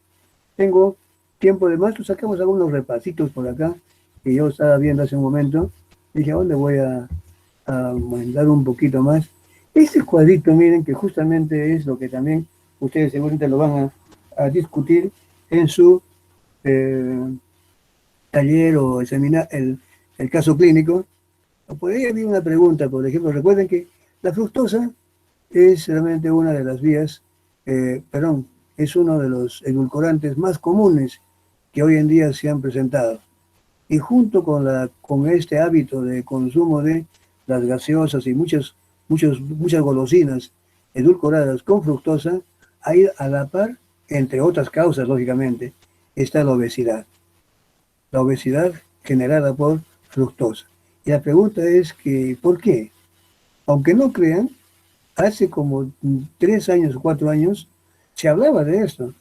tengo tiempo de más, sacamos algunos repasitos por acá, que yo estaba viendo hace un momento. Dije, ¿a dónde voy a mandar un poquito más? Este cuadrito, miren, que justamente es lo que también ustedes seguramente lo van a discutir en su taller o examinar el caso clínico. Por ahí había una pregunta, por ejemplo, recuerden que la fructosa es realmente una de las vías, es uno de los edulcorantes más comunes que hoy en día se han presentado. Y junto con este hábito de consumo de las gaseosas y muchas golosinas edulcoradas con fructosa, hay a la par, entre otras causas, lógicamente, está la obesidad. La obesidad generada por fructosa. Y la pregunta es que, ¿por qué? Aunque no crean, hace como 3 años o 4 años se hablaba de esto.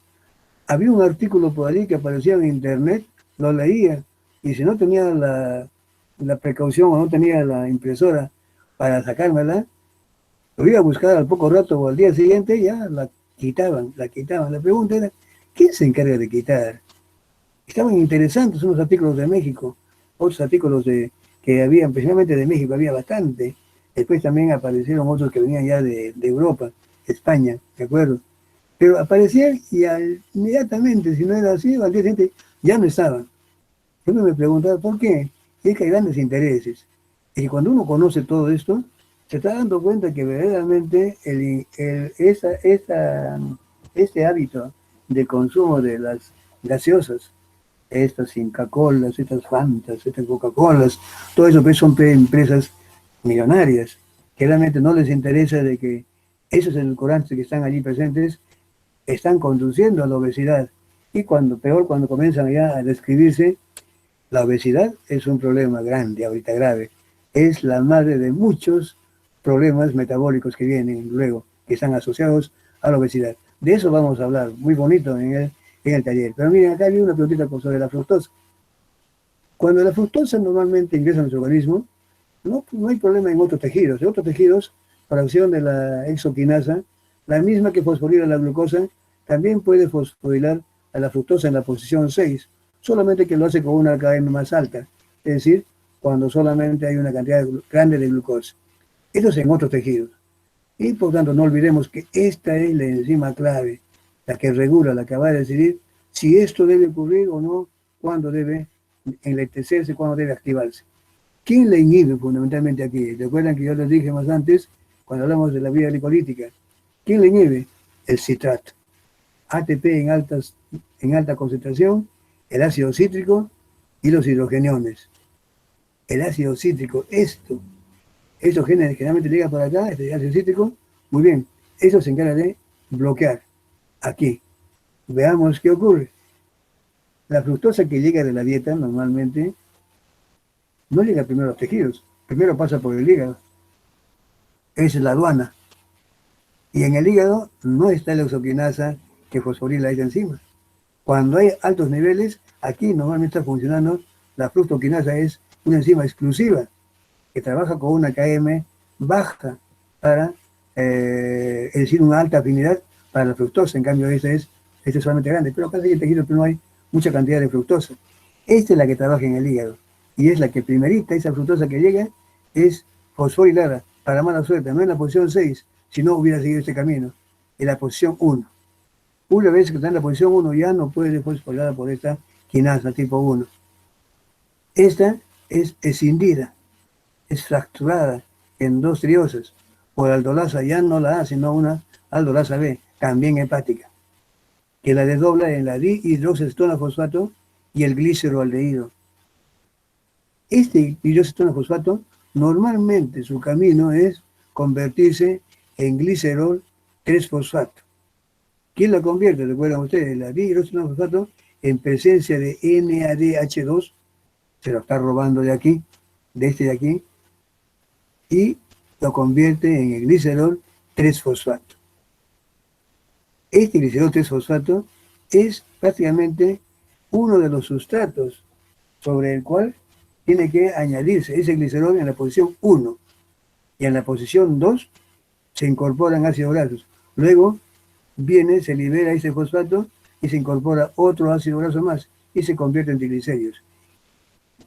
Había un artículo por ahí que aparecía en internet, lo leía, y si no tenía la precaución o no tenía la impresora para sacármela, lo iba a buscar al poco rato o al día siguiente, ya la quitaban. La pregunta era, ¿quién se encarga de quitar? Estaban interesantes unos artículos de México, otros artículos que había, principalmente de México, había bastante. Después también aparecieron otros que venían ya de Europa, España, ¿de acuerdo? Pero aparecían y inmediatamente, si no era así, al día siguiente ya no estaban. Yo me preguntaba, ¿por qué? Y es que hay grandes intereses. Y cuando uno conoce todo esto, se está dando cuenta que verdaderamente este hábito de consumo de las gaseosas, estas Inca-Colas, estas Fantas, estas Coca-Colas, todo eso pues son empresas millonarias, que realmente no les interesa de que esos edulcorantes que están allí presentes están conduciendo a la obesidad. Y peor cuando comienzan ya a describirse, la obesidad es un problema grande, ahorita grave. Es la madre de muchos problemas metabólicos que vienen luego, que están asociados a la obesidad. De eso vamos a hablar, muy bonito en el taller. Pero miren, acá hay una preguntita sobre la fructosa. Cuando la fructosa normalmente ingresa a nuestro organismo, no hay problema en otros tejidos. En otros tejidos, por acción de la exoquinasa, la misma que fosforila la glucosa, también puede fosforilar a la fructosa en la posición 6, solamente que lo hace con una cadena más alta, es decir, cuando solamente hay una cantidad grande de glucosa. Eso es en otros tejidos. Y por tanto, no olvidemos que esta es la enzima clave, la que regula, la que va a decidir si esto debe ocurrir o no, cuándo debe enlentecerse, cuándo debe activarse. ¿Quién la inhibe fundamentalmente aquí? ¿Recuerdan que yo les dije más antes, cuando hablamos de la vía glicolítica? ¿Quién la inhibe? El citrato. ATP en alta concentración, el ácido cítrico y los hidrogeniones. El ácido cítrico, estos genes generalmente llegan por acá, este ácido cítrico, muy bien, eso se encarga de bloquear aquí. Veamos qué ocurre. La fructosa que llega de la dieta normalmente no llega primero a los tejidos, primero pasa por el hígado. Es la aduana. Y en el hígado no está la exoquinasa que fosforila esa enzima. Cuando hay altos niveles, aquí normalmente está funcionando la fructoquinasa, es una enzima exclusiva que trabaja con una KM baja para, es decir, una alta afinidad para la fructosa. En cambio, esta es solamente grande, pero acá en el tejido no hay mucha cantidad de fructosa. Esta es la que trabaja en el hígado y es la que primerita, esa fructosa que llega, es fosforilada, para mala suerte, no en la posición 6, si no hubiera seguido este camino, en la posición 1. Una vez que está en la posición 1 ya no puede ser fosforilada por esta quinasa tipo 1. Esta es escindida, es fracturada en dos triosas. Por aldolasa ya no la A, sino una aldolasa B, también hepática, que la desdobla en la dihidroxacetona fosfato y el gliceroaldehído. Este dihidroxacetona fosfato normalmente su camino es convertirse en glicerol 3-fosfato. ¿Quién la convierte? Recuerdan ustedes, la dihidroxacetona fosfato en presencia de NADH2, se lo está robando de aquí, de este de aquí, y lo convierte en el glicerol 3-fosfato. Este glicerol 3-fosfato es prácticamente uno de los sustratos sobre el cual tiene que añadirse ese glicerol en la posición 1 y en la posición 2 se incorporan ácidos grasos. Luego se libera ese fosfato y se incorpora otro ácido graso más y se convierte en triglicéridos.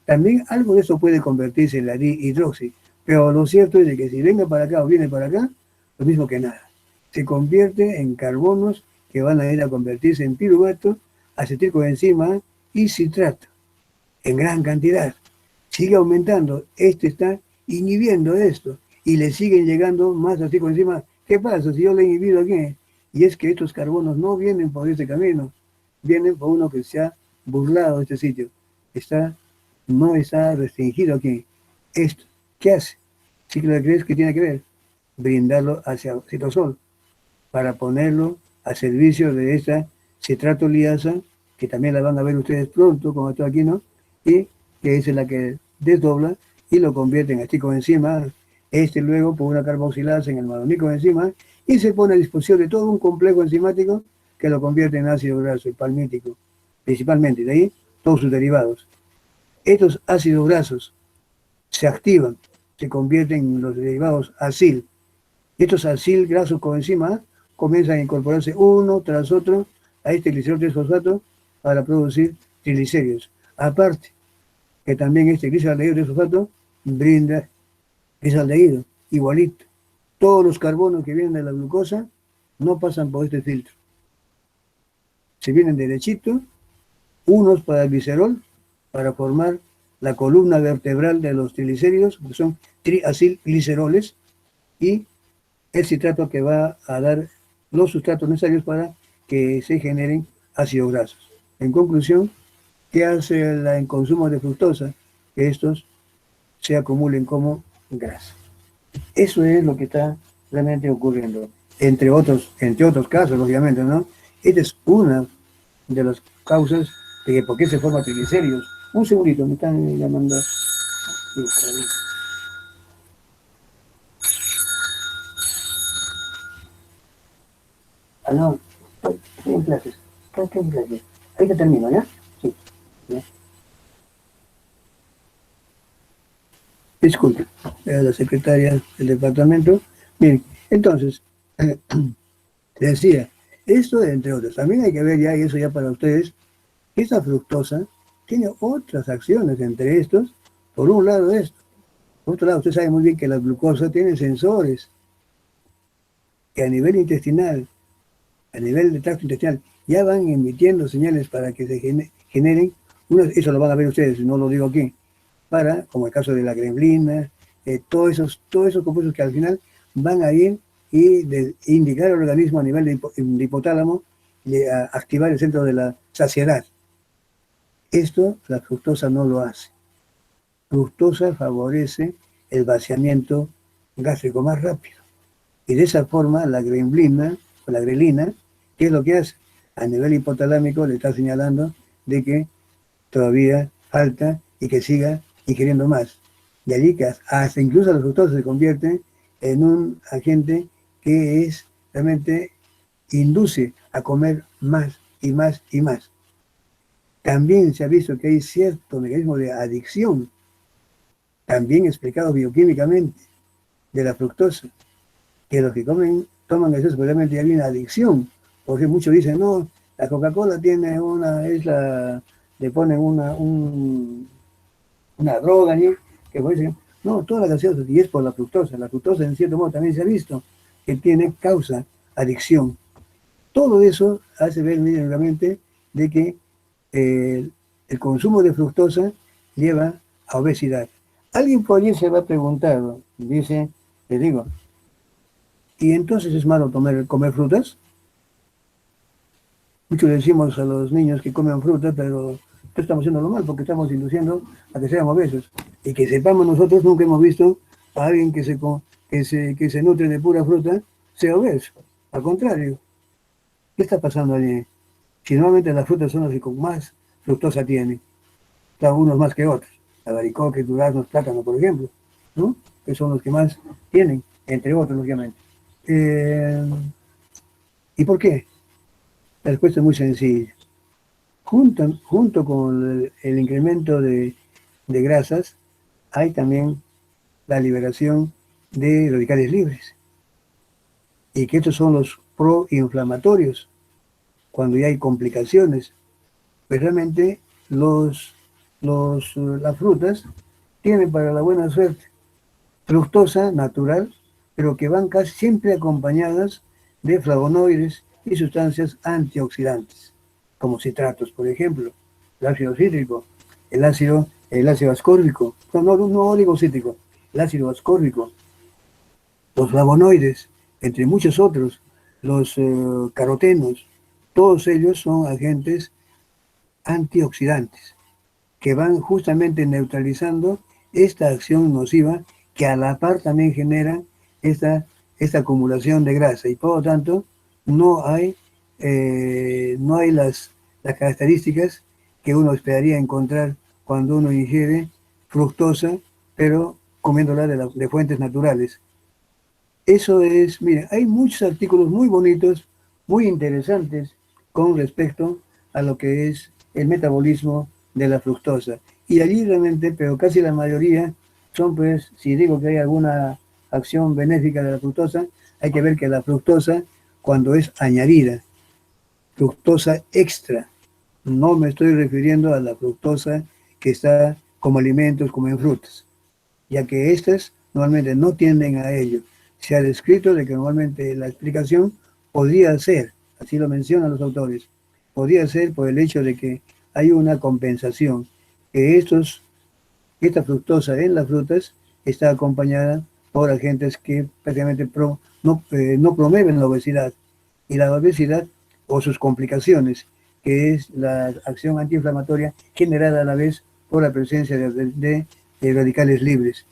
También algo de eso puede convertirse en la dihidroxi, pero lo cierto es de que si venga para acá o viene para acá, lo mismo que nada. Se convierte en carbonos que van a ir a convertirse en piruvato, acetilcoenzima y citrato en gran cantidad. Sigue aumentando, este está inhibiendo esto y le siguen llegando más acetilcoenzima. ¿Qué pasa si yo le he inhibido aquí? Y es que estos carbonos no vienen por este camino, vienen por uno que se ha burlado de este sitio. No está restringido aquí. Esto, ¿qué hace? ¿Sí que lo crees que tiene que ver? Brindarlo hacia citosol para ponerlo a servicio de esta citratoliasa, que también la van a ver ustedes pronto, como está aquí, ¿no? Y que es la que desdobla y lo convierte en acetilcoenzima, luego por una carboxilasa en el malonicoenzima, y se pone a disposición de todo un complejo enzimático que lo convierte en ácido graso, el palmítico, principalmente, de ahí todos sus derivados. Estos ácidos grasos se activan, se convierten en los derivados acil. Estos acil grasos coenzima comienzan a incorporarse uno tras otro a este glicerol 3-fosfato para producir triglicéridos. Aparte, que también este gliceraldehído 3-fosfato brinda gliceraldehído, igualito. Todos los carbonos que vienen de la glucosa no pasan por este filtro. Se vienen derechito, unos para el glicerol, para formar la columna vertebral de los triglicéridos, que son triacilgliceroles, y el citrato que va a dar los sustratos necesarios para que se generen ácidos grasos. En conclusión, ¿qué hace el consumo de fructosa? Que estos se acumulen como grasa. Eso es lo que está realmente ocurriendo. Entre otros casos, obviamente, ¿no? Esta es una de las causas de que por qué se forman triglicéridos. Un segundito, me están llamando. no, estoy en clases. ¿Qué en clases? Ahí te termino, ¿ya? Sí. ¿Ya? Disculpe, era la secretaria del departamento. Miren, entonces, decía, esto entre otros, también hay que ver ya, y eso ya para ustedes, que esta fructosa tiene otras acciones entre estos. Por un lado esto, por otro lado, usted sabe muy bien que la glucosa tiene sensores que a nivel intestinal, a nivel del tracto intestinal, ya van emitiendo señales para que se generen, eso lo van a ver ustedes, no lo digo aquí, para, como el caso de la gremlina, todos esos compuestos que al final van a ir y indicar al organismo a nivel de hipotálamo y a activar el centro de la saciedad. Esto la fructosa no lo hace. Fructosa favorece el vaciamiento gástrico más rápido. Y de esa forma la gremlina o la grelina, ¿qué es lo que hace? A nivel hipotalámico le está señalando de que todavía falta y que siga ingiriendo más. Y allí que hasta incluso la fructosa se convierte en un agente que es realmente induce a comer más y más y más. También se ha visto que hay cierto mecanismo de adicción, también explicado bioquímicamente, de la fructosa, que los que toman eso seguramente hay una adicción, porque muchos dicen, no, la Coca-Cola tiene le ponen una droga, ¿sí? Que puede no, toda la gaseosa, y es por la fructosa en cierto modo también se ha visto que tiene causa adicción. Todo eso hace ver realmente de que el consumo de fructosa lleva a obesidad. Alguien por allí se va a preguntar, dice, le digo, ¿y entonces es malo comer frutas? Muchos le decimos a los niños que comen fruta, pero no estamos haciéndolo mal porque estamos induciendo a que sean obesos. Y que sepamos nosotros, nunca hemos visto a alguien que se nutre de pura fruta sea obeso. Al contrario, ¿qué está pasando allí? Si normalmente las frutas son las que con más fructosa tienen, unos más que otros. Albaricoques, duraznos, plátano, por ejemplo, ¿no? Que son los que más tienen, entre otros, lógicamente. Eh, ¿Y por qué? La respuesta es muy sencilla. Junto con el incremento de grasas, hay también la liberación de radicales libres. Y que estos son los proinflamatorios, cuando ya hay complicaciones. Pues realmente las frutas tienen para la buena suerte fructosa natural, pero que van casi siempre acompañadas de flavonoides y sustancias antioxidantes, como citratos, por ejemplo, el ácido cítrico, el ácido ascórbico, no oligocítrico, el ácido ascórbico, los flavonoides, entre muchos otros, los carotenos, todos ellos son agentes antioxidantes que van justamente neutralizando esta acción nociva que a la par también genera esta acumulación de grasa y por lo tanto no hay las características que uno esperaría encontrar cuando uno ingiere fructosa, pero comiéndola de fuentes naturales. Eso es, mira, hay muchos artículos muy bonitos, muy interesantes con respecto a lo que es el metabolismo de la fructosa. Y allí realmente, pero casi la mayoría son pues, si digo que hay alguna acción benéfica de la fructosa, hay que ver que la fructosa, cuando es añadida, fructosa extra, no me estoy refiriendo a la fructosa que está como alimentos, como en frutas, ya que estas normalmente no tienden a ello. Se ha descrito de que normalmente la explicación podría ser, así lo mencionan los autores, podría ser por el hecho de que hay una compensación, que esta fructosa en las frutas está acompañada por agentes que prácticamente no promueven la obesidad, y la obesidad o sus complicaciones, que es la acción antiinflamatoria generada a la vez por la presencia de radicales libres.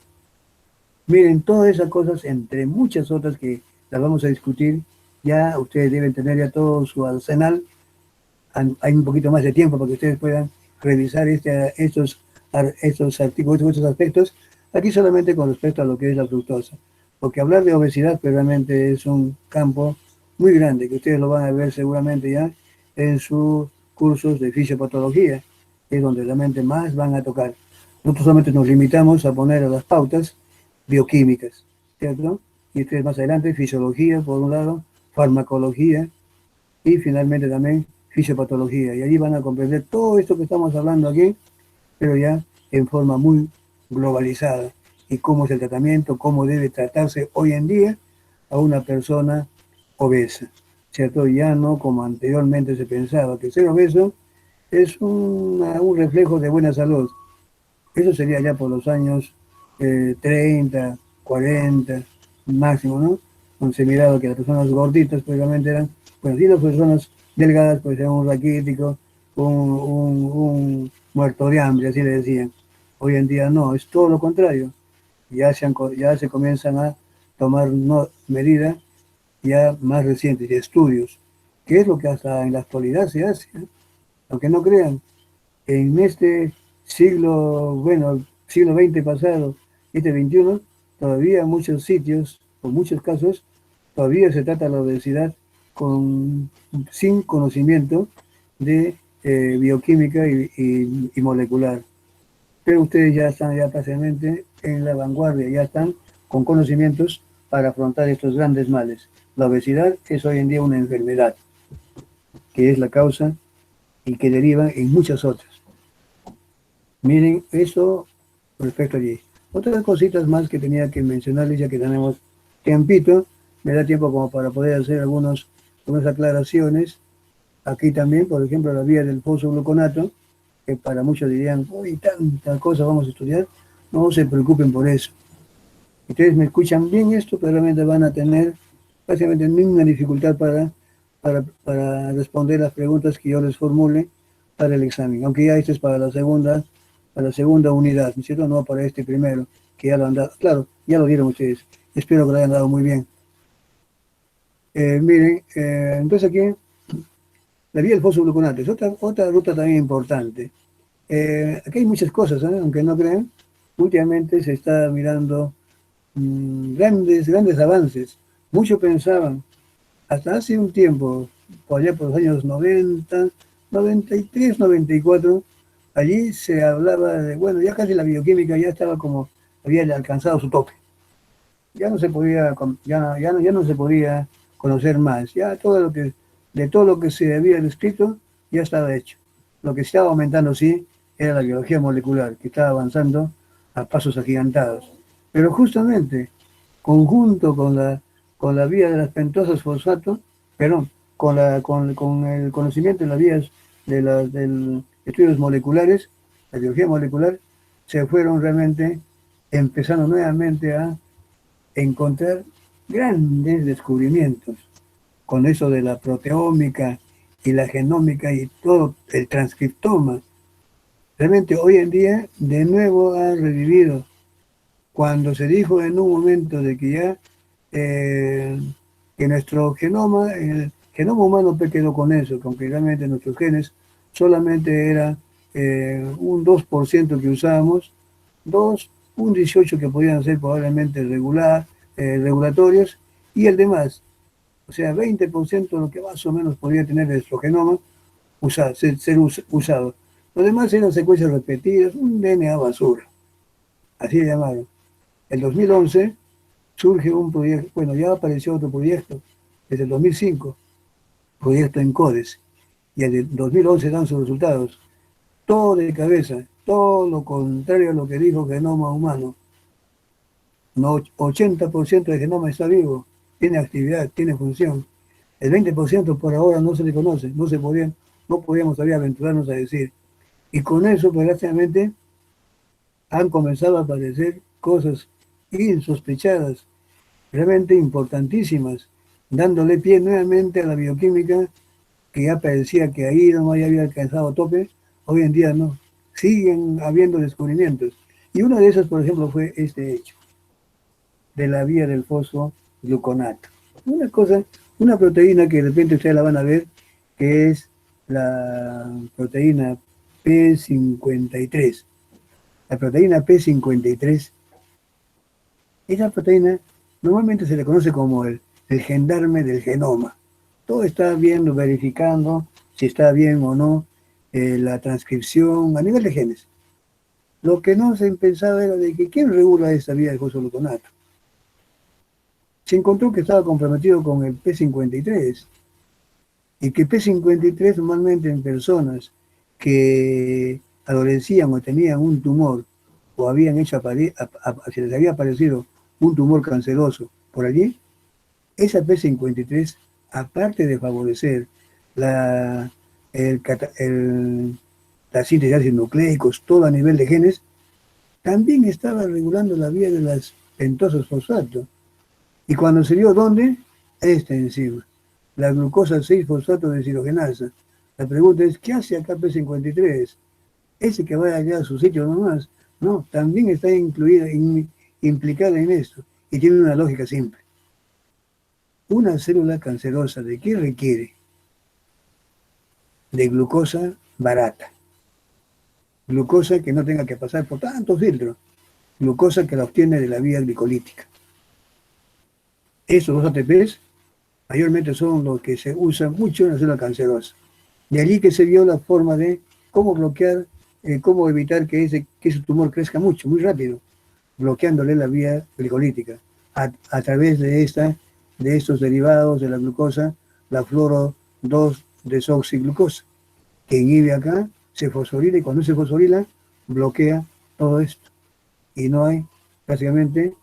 Miren, todas esas cosas, entre muchas otras que las vamos a discutir, ya ustedes deben tener ya todo su arsenal. Hay un poquito más de tiempo para que ustedes puedan revisar estos artículos, estos aspectos, aquí solamente con respecto a lo que es la fructosa. Porque hablar de obesidad pues, realmente es un campo muy grande, que ustedes lo van a ver seguramente ya en sus cursos de fisiopatología, que es donde realmente más van a tocar. Nosotros solamente nos limitamos a poner a las pautas bioquímicas, ¿cierto? Y ustedes más adelante, fisiología por un lado, farmacología y finalmente también fisiopatología. Y allí van a comprender todo esto que estamos hablando aquí, pero ya en forma muy globalizada. Y cómo es el tratamiento, cómo debe tratarse hoy en día a una persona obesa, ¿cierto? Ya no como anteriormente se pensaba, que ser obeso es un reflejo de buena salud. Eso sería ya por los años 30, 40, máximo, ¿no? Donde se miraba que las personas gorditas, pues realmente eran, bueno, sí, las personas delgadas, pues eran un raquítico, un muerto de hambre, así le decían. Hoy en día no, es todo lo contrario. Ya se comienzan a tomar medidas ya más recientes, de estudios, que es lo que hasta en la actualidad se hace, ¿eh? Aunque no crean, en este siglo, bueno, siglo XX pasado, este XXI, todavía en muchos sitios, o muchos casos, todavía se trata la obesidad sin conocimiento de bioquímica y molecular. Pero ustedes ya están ya fácilmente en la vanguardia, ya están con conocimientos para afrontar estos grandes males. La obesidad es hoy en día una enfermedad, que es la causa y que deriva en muchas otras. Miren, eso respecto allí. Otras cositas más que tenía que mencionarles, ya que tenemos tiempito, me da tiempo como para poder hacer algunas aclaraciones. Aquí también, por ejemplo, la vía del fosfogluconato, que para muchos dirían, uy, tanta cosa vamos a estudiar, no se preocupen por eso. Ustedes me escuchan bien esto, pero realmente van a tener básicamente ninguna dificultad para responder las preguntas que yo les formule para el examen, aunque ya esto es para la segunda unidad, ¿no es cierto? No para este primero, que ya lo han dado, claro, ya lo dieron ustedes, espero que lo hayan dado muy bien. Miren, entonces aquí, la vía del fosfogluconato es otra ruta también importante. Aquí hay muchas cosas, ¿eh? Aunque no crean, últimamente se está mirando grandes avances. Muchos pensaban, hasta hace un tiempo, por allá por los años 90, 93, 94, allí se hablaba de, bueno, ya casi la bioquímica ya estaba como, había alcanzado su tope. Ya no se podía, ya no se podía conocer más. Ya de todo lo que se había descrito, ya estaba hecho. Lo que estaba aumentando, sí, era la biología molecular, que estaba avanzando a pasos agigantados. Pero justamente, conjunto con la vía de las pentosas fosfato, perdón, con el conocimiento de las vías de estudios moleculares, la biología molecular, se fueron realmente empezando nuevamente a encontrar grandes descubrimientos con eso de la proteómica y la genómica y todo el transcriptoma. Realmente hoy en día de nuevo ha revivido cuando se dijo en un momento de que ya que nuestro genoma, el genoma humano quedó con eso, que aunque realmente nuestros genes solamente era un 2% que usábamos, un 18% que podían ser probablemente regulatorios, y el demás, o sea, 20% lo que más o menos podía tener nuestro genoma ser usado. Lo demás eran secuencias repetidas, un DNA basura, así de llamado. El 2011 surge un proyecto, bueno, ya apareció otro proyecto, desde el 2005, proyecto ENCODES, y el 2011 dan sus resultados. Todo de cabeza, todo lo contrario a lo que dijo Genoma Humano. No, 80% del genoma está vivo, tiene actividad, tiene función. El 20% por ahora no se le conoce, no podíamos todavía aventurarnos a decir. Y con eso, prácticamente, han comenzado a aparecer cosas insospechadas, realmente importantísimas, dándole pie nuevamente a la bioquímica que ya parecía que ahí no ya había alcanzado tope, hoy en día no. Siguen habiendo descubrimientos. Y uno de esos, por ejemplo, fue este hecho, de la vía del fosfogluconato. Una proteína que de repente ustedes la van a ver, que es la proteína P53. La proteína P53, esa proteína normalmente se le conoce como el gendarme del genoma. todo está viendo, verificando si está bien o no la transcripción a nivel de genes. Lo que no se pensaba era de que quién regula esta vía del fosfogluconato. Se encontró que estaba comprometido con el P53 y que P53 normalmente en personas que adolecían o tenían un tumor o habían hecho se les había aparecido un tumor canceroso por allí, esa P53, aparte de favorecer la, el, la síntesis de ácidos nucleicos, todo a nivel de genes, también estaba regulando la vía de las pentosos fosfatos. Y cuando se dio dónde, esta enzima, la glucosa 6-fosfato deshidrogenasa. La pregunta es, ¿qué hace acá P53? Ese que va allá a su sitio nomás. No, también está incluida, implicada en esto. Y tiene una lógica simple. Una célula cancerosa, ¿de qué requiere? De glucosa barata. Glucosa que no tenga que pasar por tantos filtros. Glucosa que la obtiene de la vía glicolítica. Estos dos ATPs mayormente son los que se usan mucho en la célula cancerosa. De allí que se vio la forma de cómo bloquear, cómo evitar que ese tumor crezca mucho, muy rápido, bloqueándole la vía glicolítica a través de estos derivados de la glucosa, la fluoro 2-desoxiglucosa, que inhibe acá, se fosforila y cuando se fosforila bloquea todo esto. Y no hay prácticamente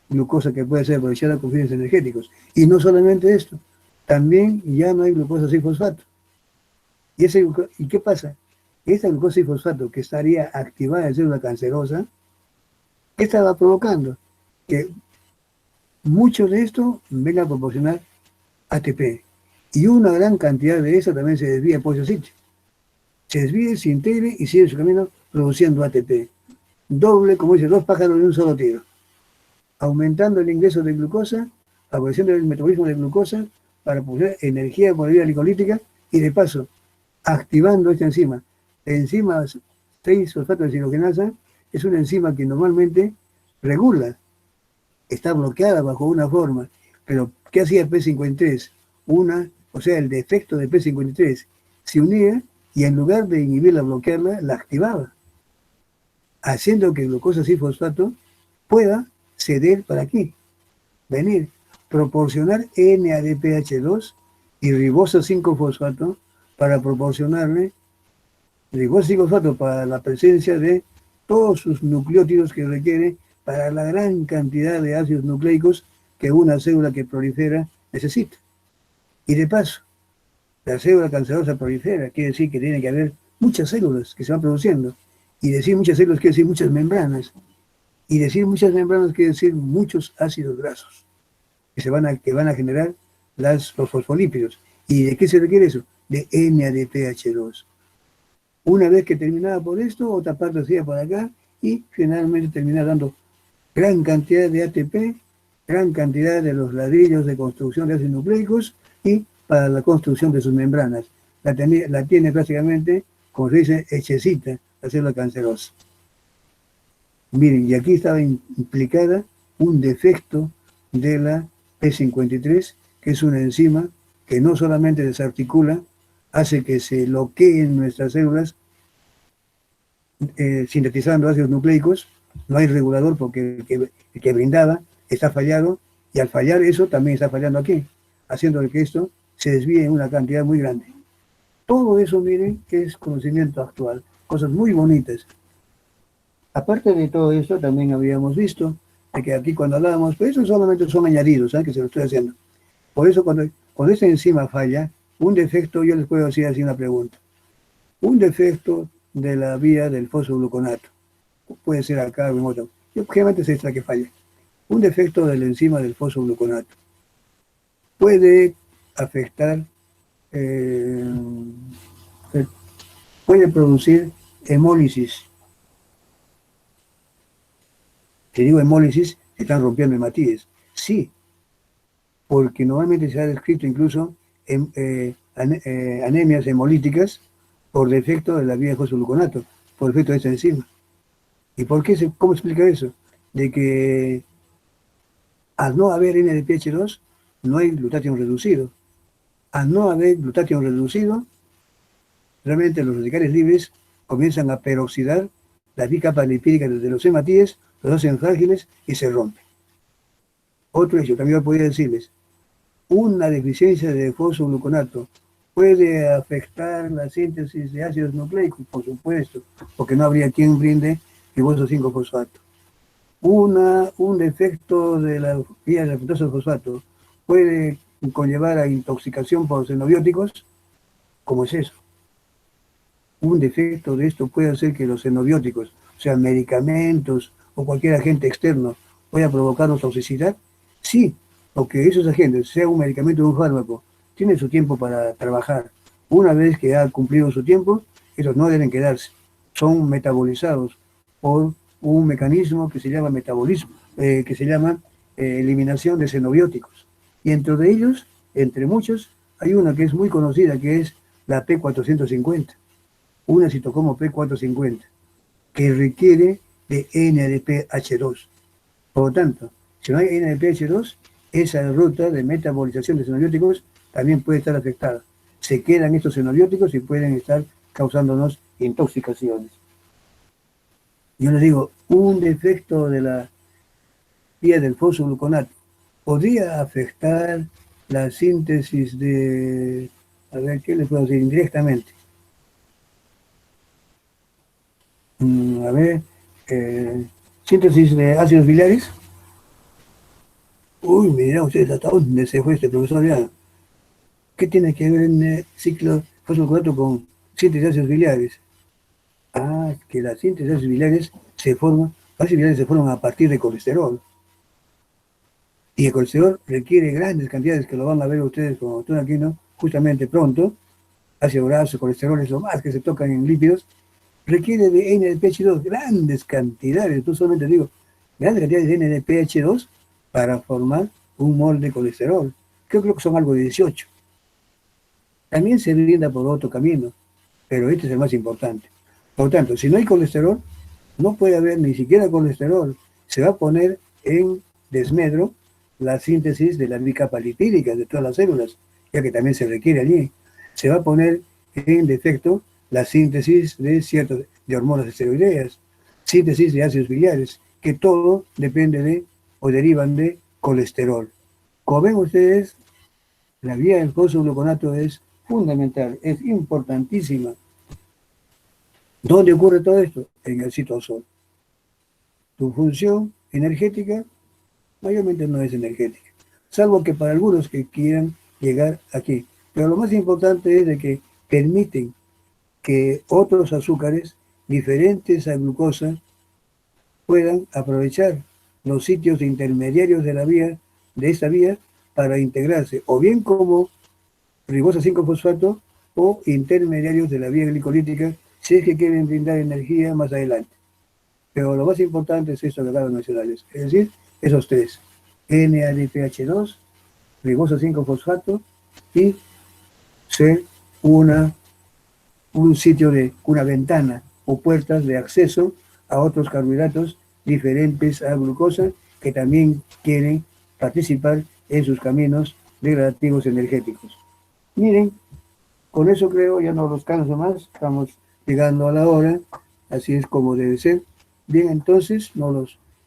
glucosa que puede ser aprovechada con fines energéticos. Y no solamente esto, también ya no hay glucosa 6-fosfato. ¿Y qué pasa? Esta glucosa 6-fosfato que estaría activada en célula cancerosa, ¿qué estaba provocando? Que mucho de esto venga a proporcionar ATP. Y una gran cantidad de eso también se desvía por ese sitio. Se desvía, se integre y sigue su camino produciendo ATP. Doble, como dice, dos pájaros de un solo tiro. Aumentando el ingreso de glucosa, favoreciendo el metabolismo de glucosa para producir energía por vía glicolítica y de paso activando esta enzima. La enzima 6-fosfato deshidrogenasa es una enzima que normalmente regula, está bloqueada bajo una forma, pero ¿qué hacía P53? O sea, el defecto de P53 se unía y en lugar de inhibirla, bloquearla, la activaba, haciendo que glucosa 6-fosfato pueda ceder para aquí, venir, proporcionar NADPH2 y ribosa 5-fosfato para proporcionarle ribosa 5-fosfato para la presencia de todos sus nucleótidos que requiere para la gran cantidad de ácidos nucleicos que una célula que prolifera necesita. Y de paso, la célula cancerosa prolifera, quiere decir que tiene que haber muchas células que se van produciendo. Y decir muchas células quiere decir muchas membranas. Y decir muchas membranas quiere decir muchos ácidos grasos que van a generar los fosfolípidos. ¿Y de qué se requiere eso? De NADPH2. Una vez que terminaba por esto, otra parte hacía por acá y finalmente terminaba dando gran cantidad de ATP, gran cantidad de los ladrillos de construcción de ácidos nucleicos y para la construcción de sus membranas. La tiene prácticamente, como se dice, hechecita la célula cancerosa. Miren, y aquí estaba implicada un defecto de la P53, que es una enzima que no solamente desarticula, hace que se bloqueen nuestras células sintetizando ácidos nucleicos, no hay regulador porque el que brindaba está fallado, y al fallar eso también está fallando aquí, haciendo que esto se desvíe en una cantidad muy grande. Todo eso, miren, que es conocimiento actual, cosas muy bonitas. Aparte de todo esto, también habíamos visto de que aquí cuando hablábamos, pues eso solamente son añadidos, ¿sabes? Que se lo estoy haciendo. Por eso cuando esta enzima falla, un defecto, yo les puedo decir así una pregunta. Un defecto de la vía del fosfogluconato, puede ser acá o en otro, y obviamente es esta que falla. Un defecto de la enzima del fosfogluconato puede afectar, puede producir hemólisis. Si digo hemólisis, están rompiendo hematíes. Sí, porque normalmente se ha descrito incluso anemias hemolíticas por defecto de la vía de fosfogluconato, por defecto de esta enzima. ¿Y por qué? ¿Cómo explica eso? De que al no haber NADPH2, no hay glutatión reducido. Al no haber glutatión reducido, realmente los radicales libres comienzan a peroxidar la bicapa lipídica de los hematíes, los hacen frágiles y se rompen. Otro hecho, también podría decirles, una deficiencia de fosfogluconato puede afectar la síntesis de ácidos nucleicos, por supuesto, porque no habría quien brinde riboso 5-fosfato. Un defecto de la vía de fructosa fosfato puede conllevar a intoxicación por xenobióticos. ¿Cómo es eso? Un defecto de esto puede hacer que los xenobióticos, o sea, medicamentos o cualquier agente externo, pueda provocarnos toxicidad. Sí, porque esos agentes, sea un medicamento o un fármaco, tienen su tiempo para trabajar. Una vez que ha cumplido su tiempo, esos no deben quedarse. Son metabolizados por un mecanismo que se llama metabolismo, que se llama eliminación de xenobióticos. Y entre ellos, entre muchos, hay una que es muy conocida, que es la P450, una citocomo P450, que requiere de NADPH2. Por lo tanto, si no hay NADPH2, esa ruta de metabolización de xenobióticos también puede estar afectada. Se quedan estos xenobióticos y pueden estar causándonos intoxicaciones. Yo les digo, un defecto de la vía del fosfogluconato podría afectar la síntesis de, a ver, ¿qué le puedo decir? Indirectamente. A ver, síntesis de ácidos biliares. Uy, mira ustedes hasta dónde se fue este profesor ya. ¿Qué tiene que ver en el ciclo fosfogluconato con síntesis de ácidos biliares? Ah, que las síntesis de ácidos biliares se forman a partir de colesterol. Y el colesterol requiere grandes cantidades, que lo van a ver ustedes como tú aquí, ¿no? Justamente pronto, ácido graso, colesterol es lo más que se tocan en lípidos, requiere de NADPH2, grandes cantidades, tú solamente digo, grandes cantidades de NADPH2 para formar un mol de colesterol. Creo que son algo de 18. También se brinda por otro camino, pero este es el más importante. Por lo tanto, si no hay colesterol, no puede haber ni siquiera colesterol. Se va a poner en desmedro la síntesis de la bicapa lipídica de todas las células, ya que también se requiere allí. Se va a poner en defecto la síntesis de hormonas esteroideas, síntesis de ácidos biliares, que todo depende de o derivan de colesterol. Como ven ustedes, la vía del fosfogluconato es fundamental, es importantísima. ¿Dónde ocurre todo esto? En el citosol. Tu función energética mayormente no es energética, salvo que para algunos que quieran llegar aquí. Pero lo más importante es de que permiten que otros azúcares diferentes a glucosa puedan aprovechar los sitios intermediarios de la vía, de esta vía, para integrarse, o bien como ribosa 5-fosfato o intermediarios de la vía glicolítica, si es que quieren brindar energía más adelante. Pero lo más importante es esto que acabo de mencionarles, es decir, esos tres: NADPH2, ribosa 5-fosfato y ser un sitio de una ventana o puertas de acceso a otros carbohidratos diferentes a glucosa que también quieren participar en sus caminos degradativos energéticos. Miren, con eso creo, ya no los canso más, estamos llegando a la hora, así es como debe ser. Bien, entonces,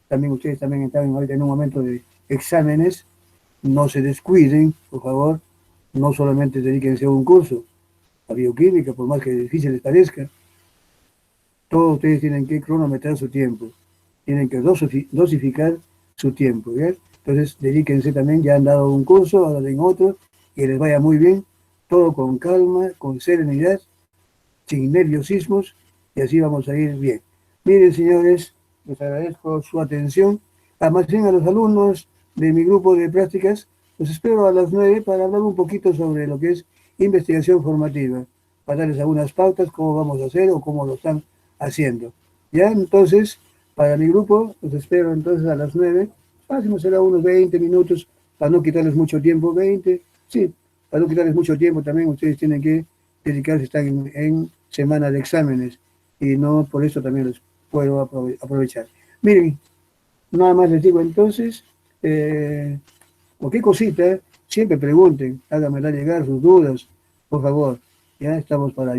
también ustedes también están ahorita en un momento de exámenes, no se descuiden, por favor, no solamente dedíquense a un curso, a bioquímica, por más que difícil les parezca, todos ustedes tienen que cronometrar su tiempo, tienen que dosificar su tiempo, ¿bien? Entonces, dedíquense también, ya han dado un curso, ahora den otro, que les vaya muy bien, todo con calma, con serenidad, sin nerviosismos, y así vamos a ir bien. Miren, señores, les agradezco su atención. Más bien a los alumnos de mi grupo de prácticas, los espero a las 9 para hablar un poquito sobre lo que es investigación formativa, para darles algunas pautas, cómo vamos a hacer o cómo lo están haciendo. Ya, entonces, para mi grupo, los espero entonces a las 9, máximo será unos 20 minutos, para no quitarles mucho tiempo, 20, sí, para no quitarles mucho tiempo también, ustedes tienen que dedicarse, están en semana de exámenes, y no por eso también los puedo aprovechar. Miren, nada más les digo entonces, cualquier cosita, siempre pregunten, háganmela llegar sus dudas, por favor. Ya estamos para ayudar.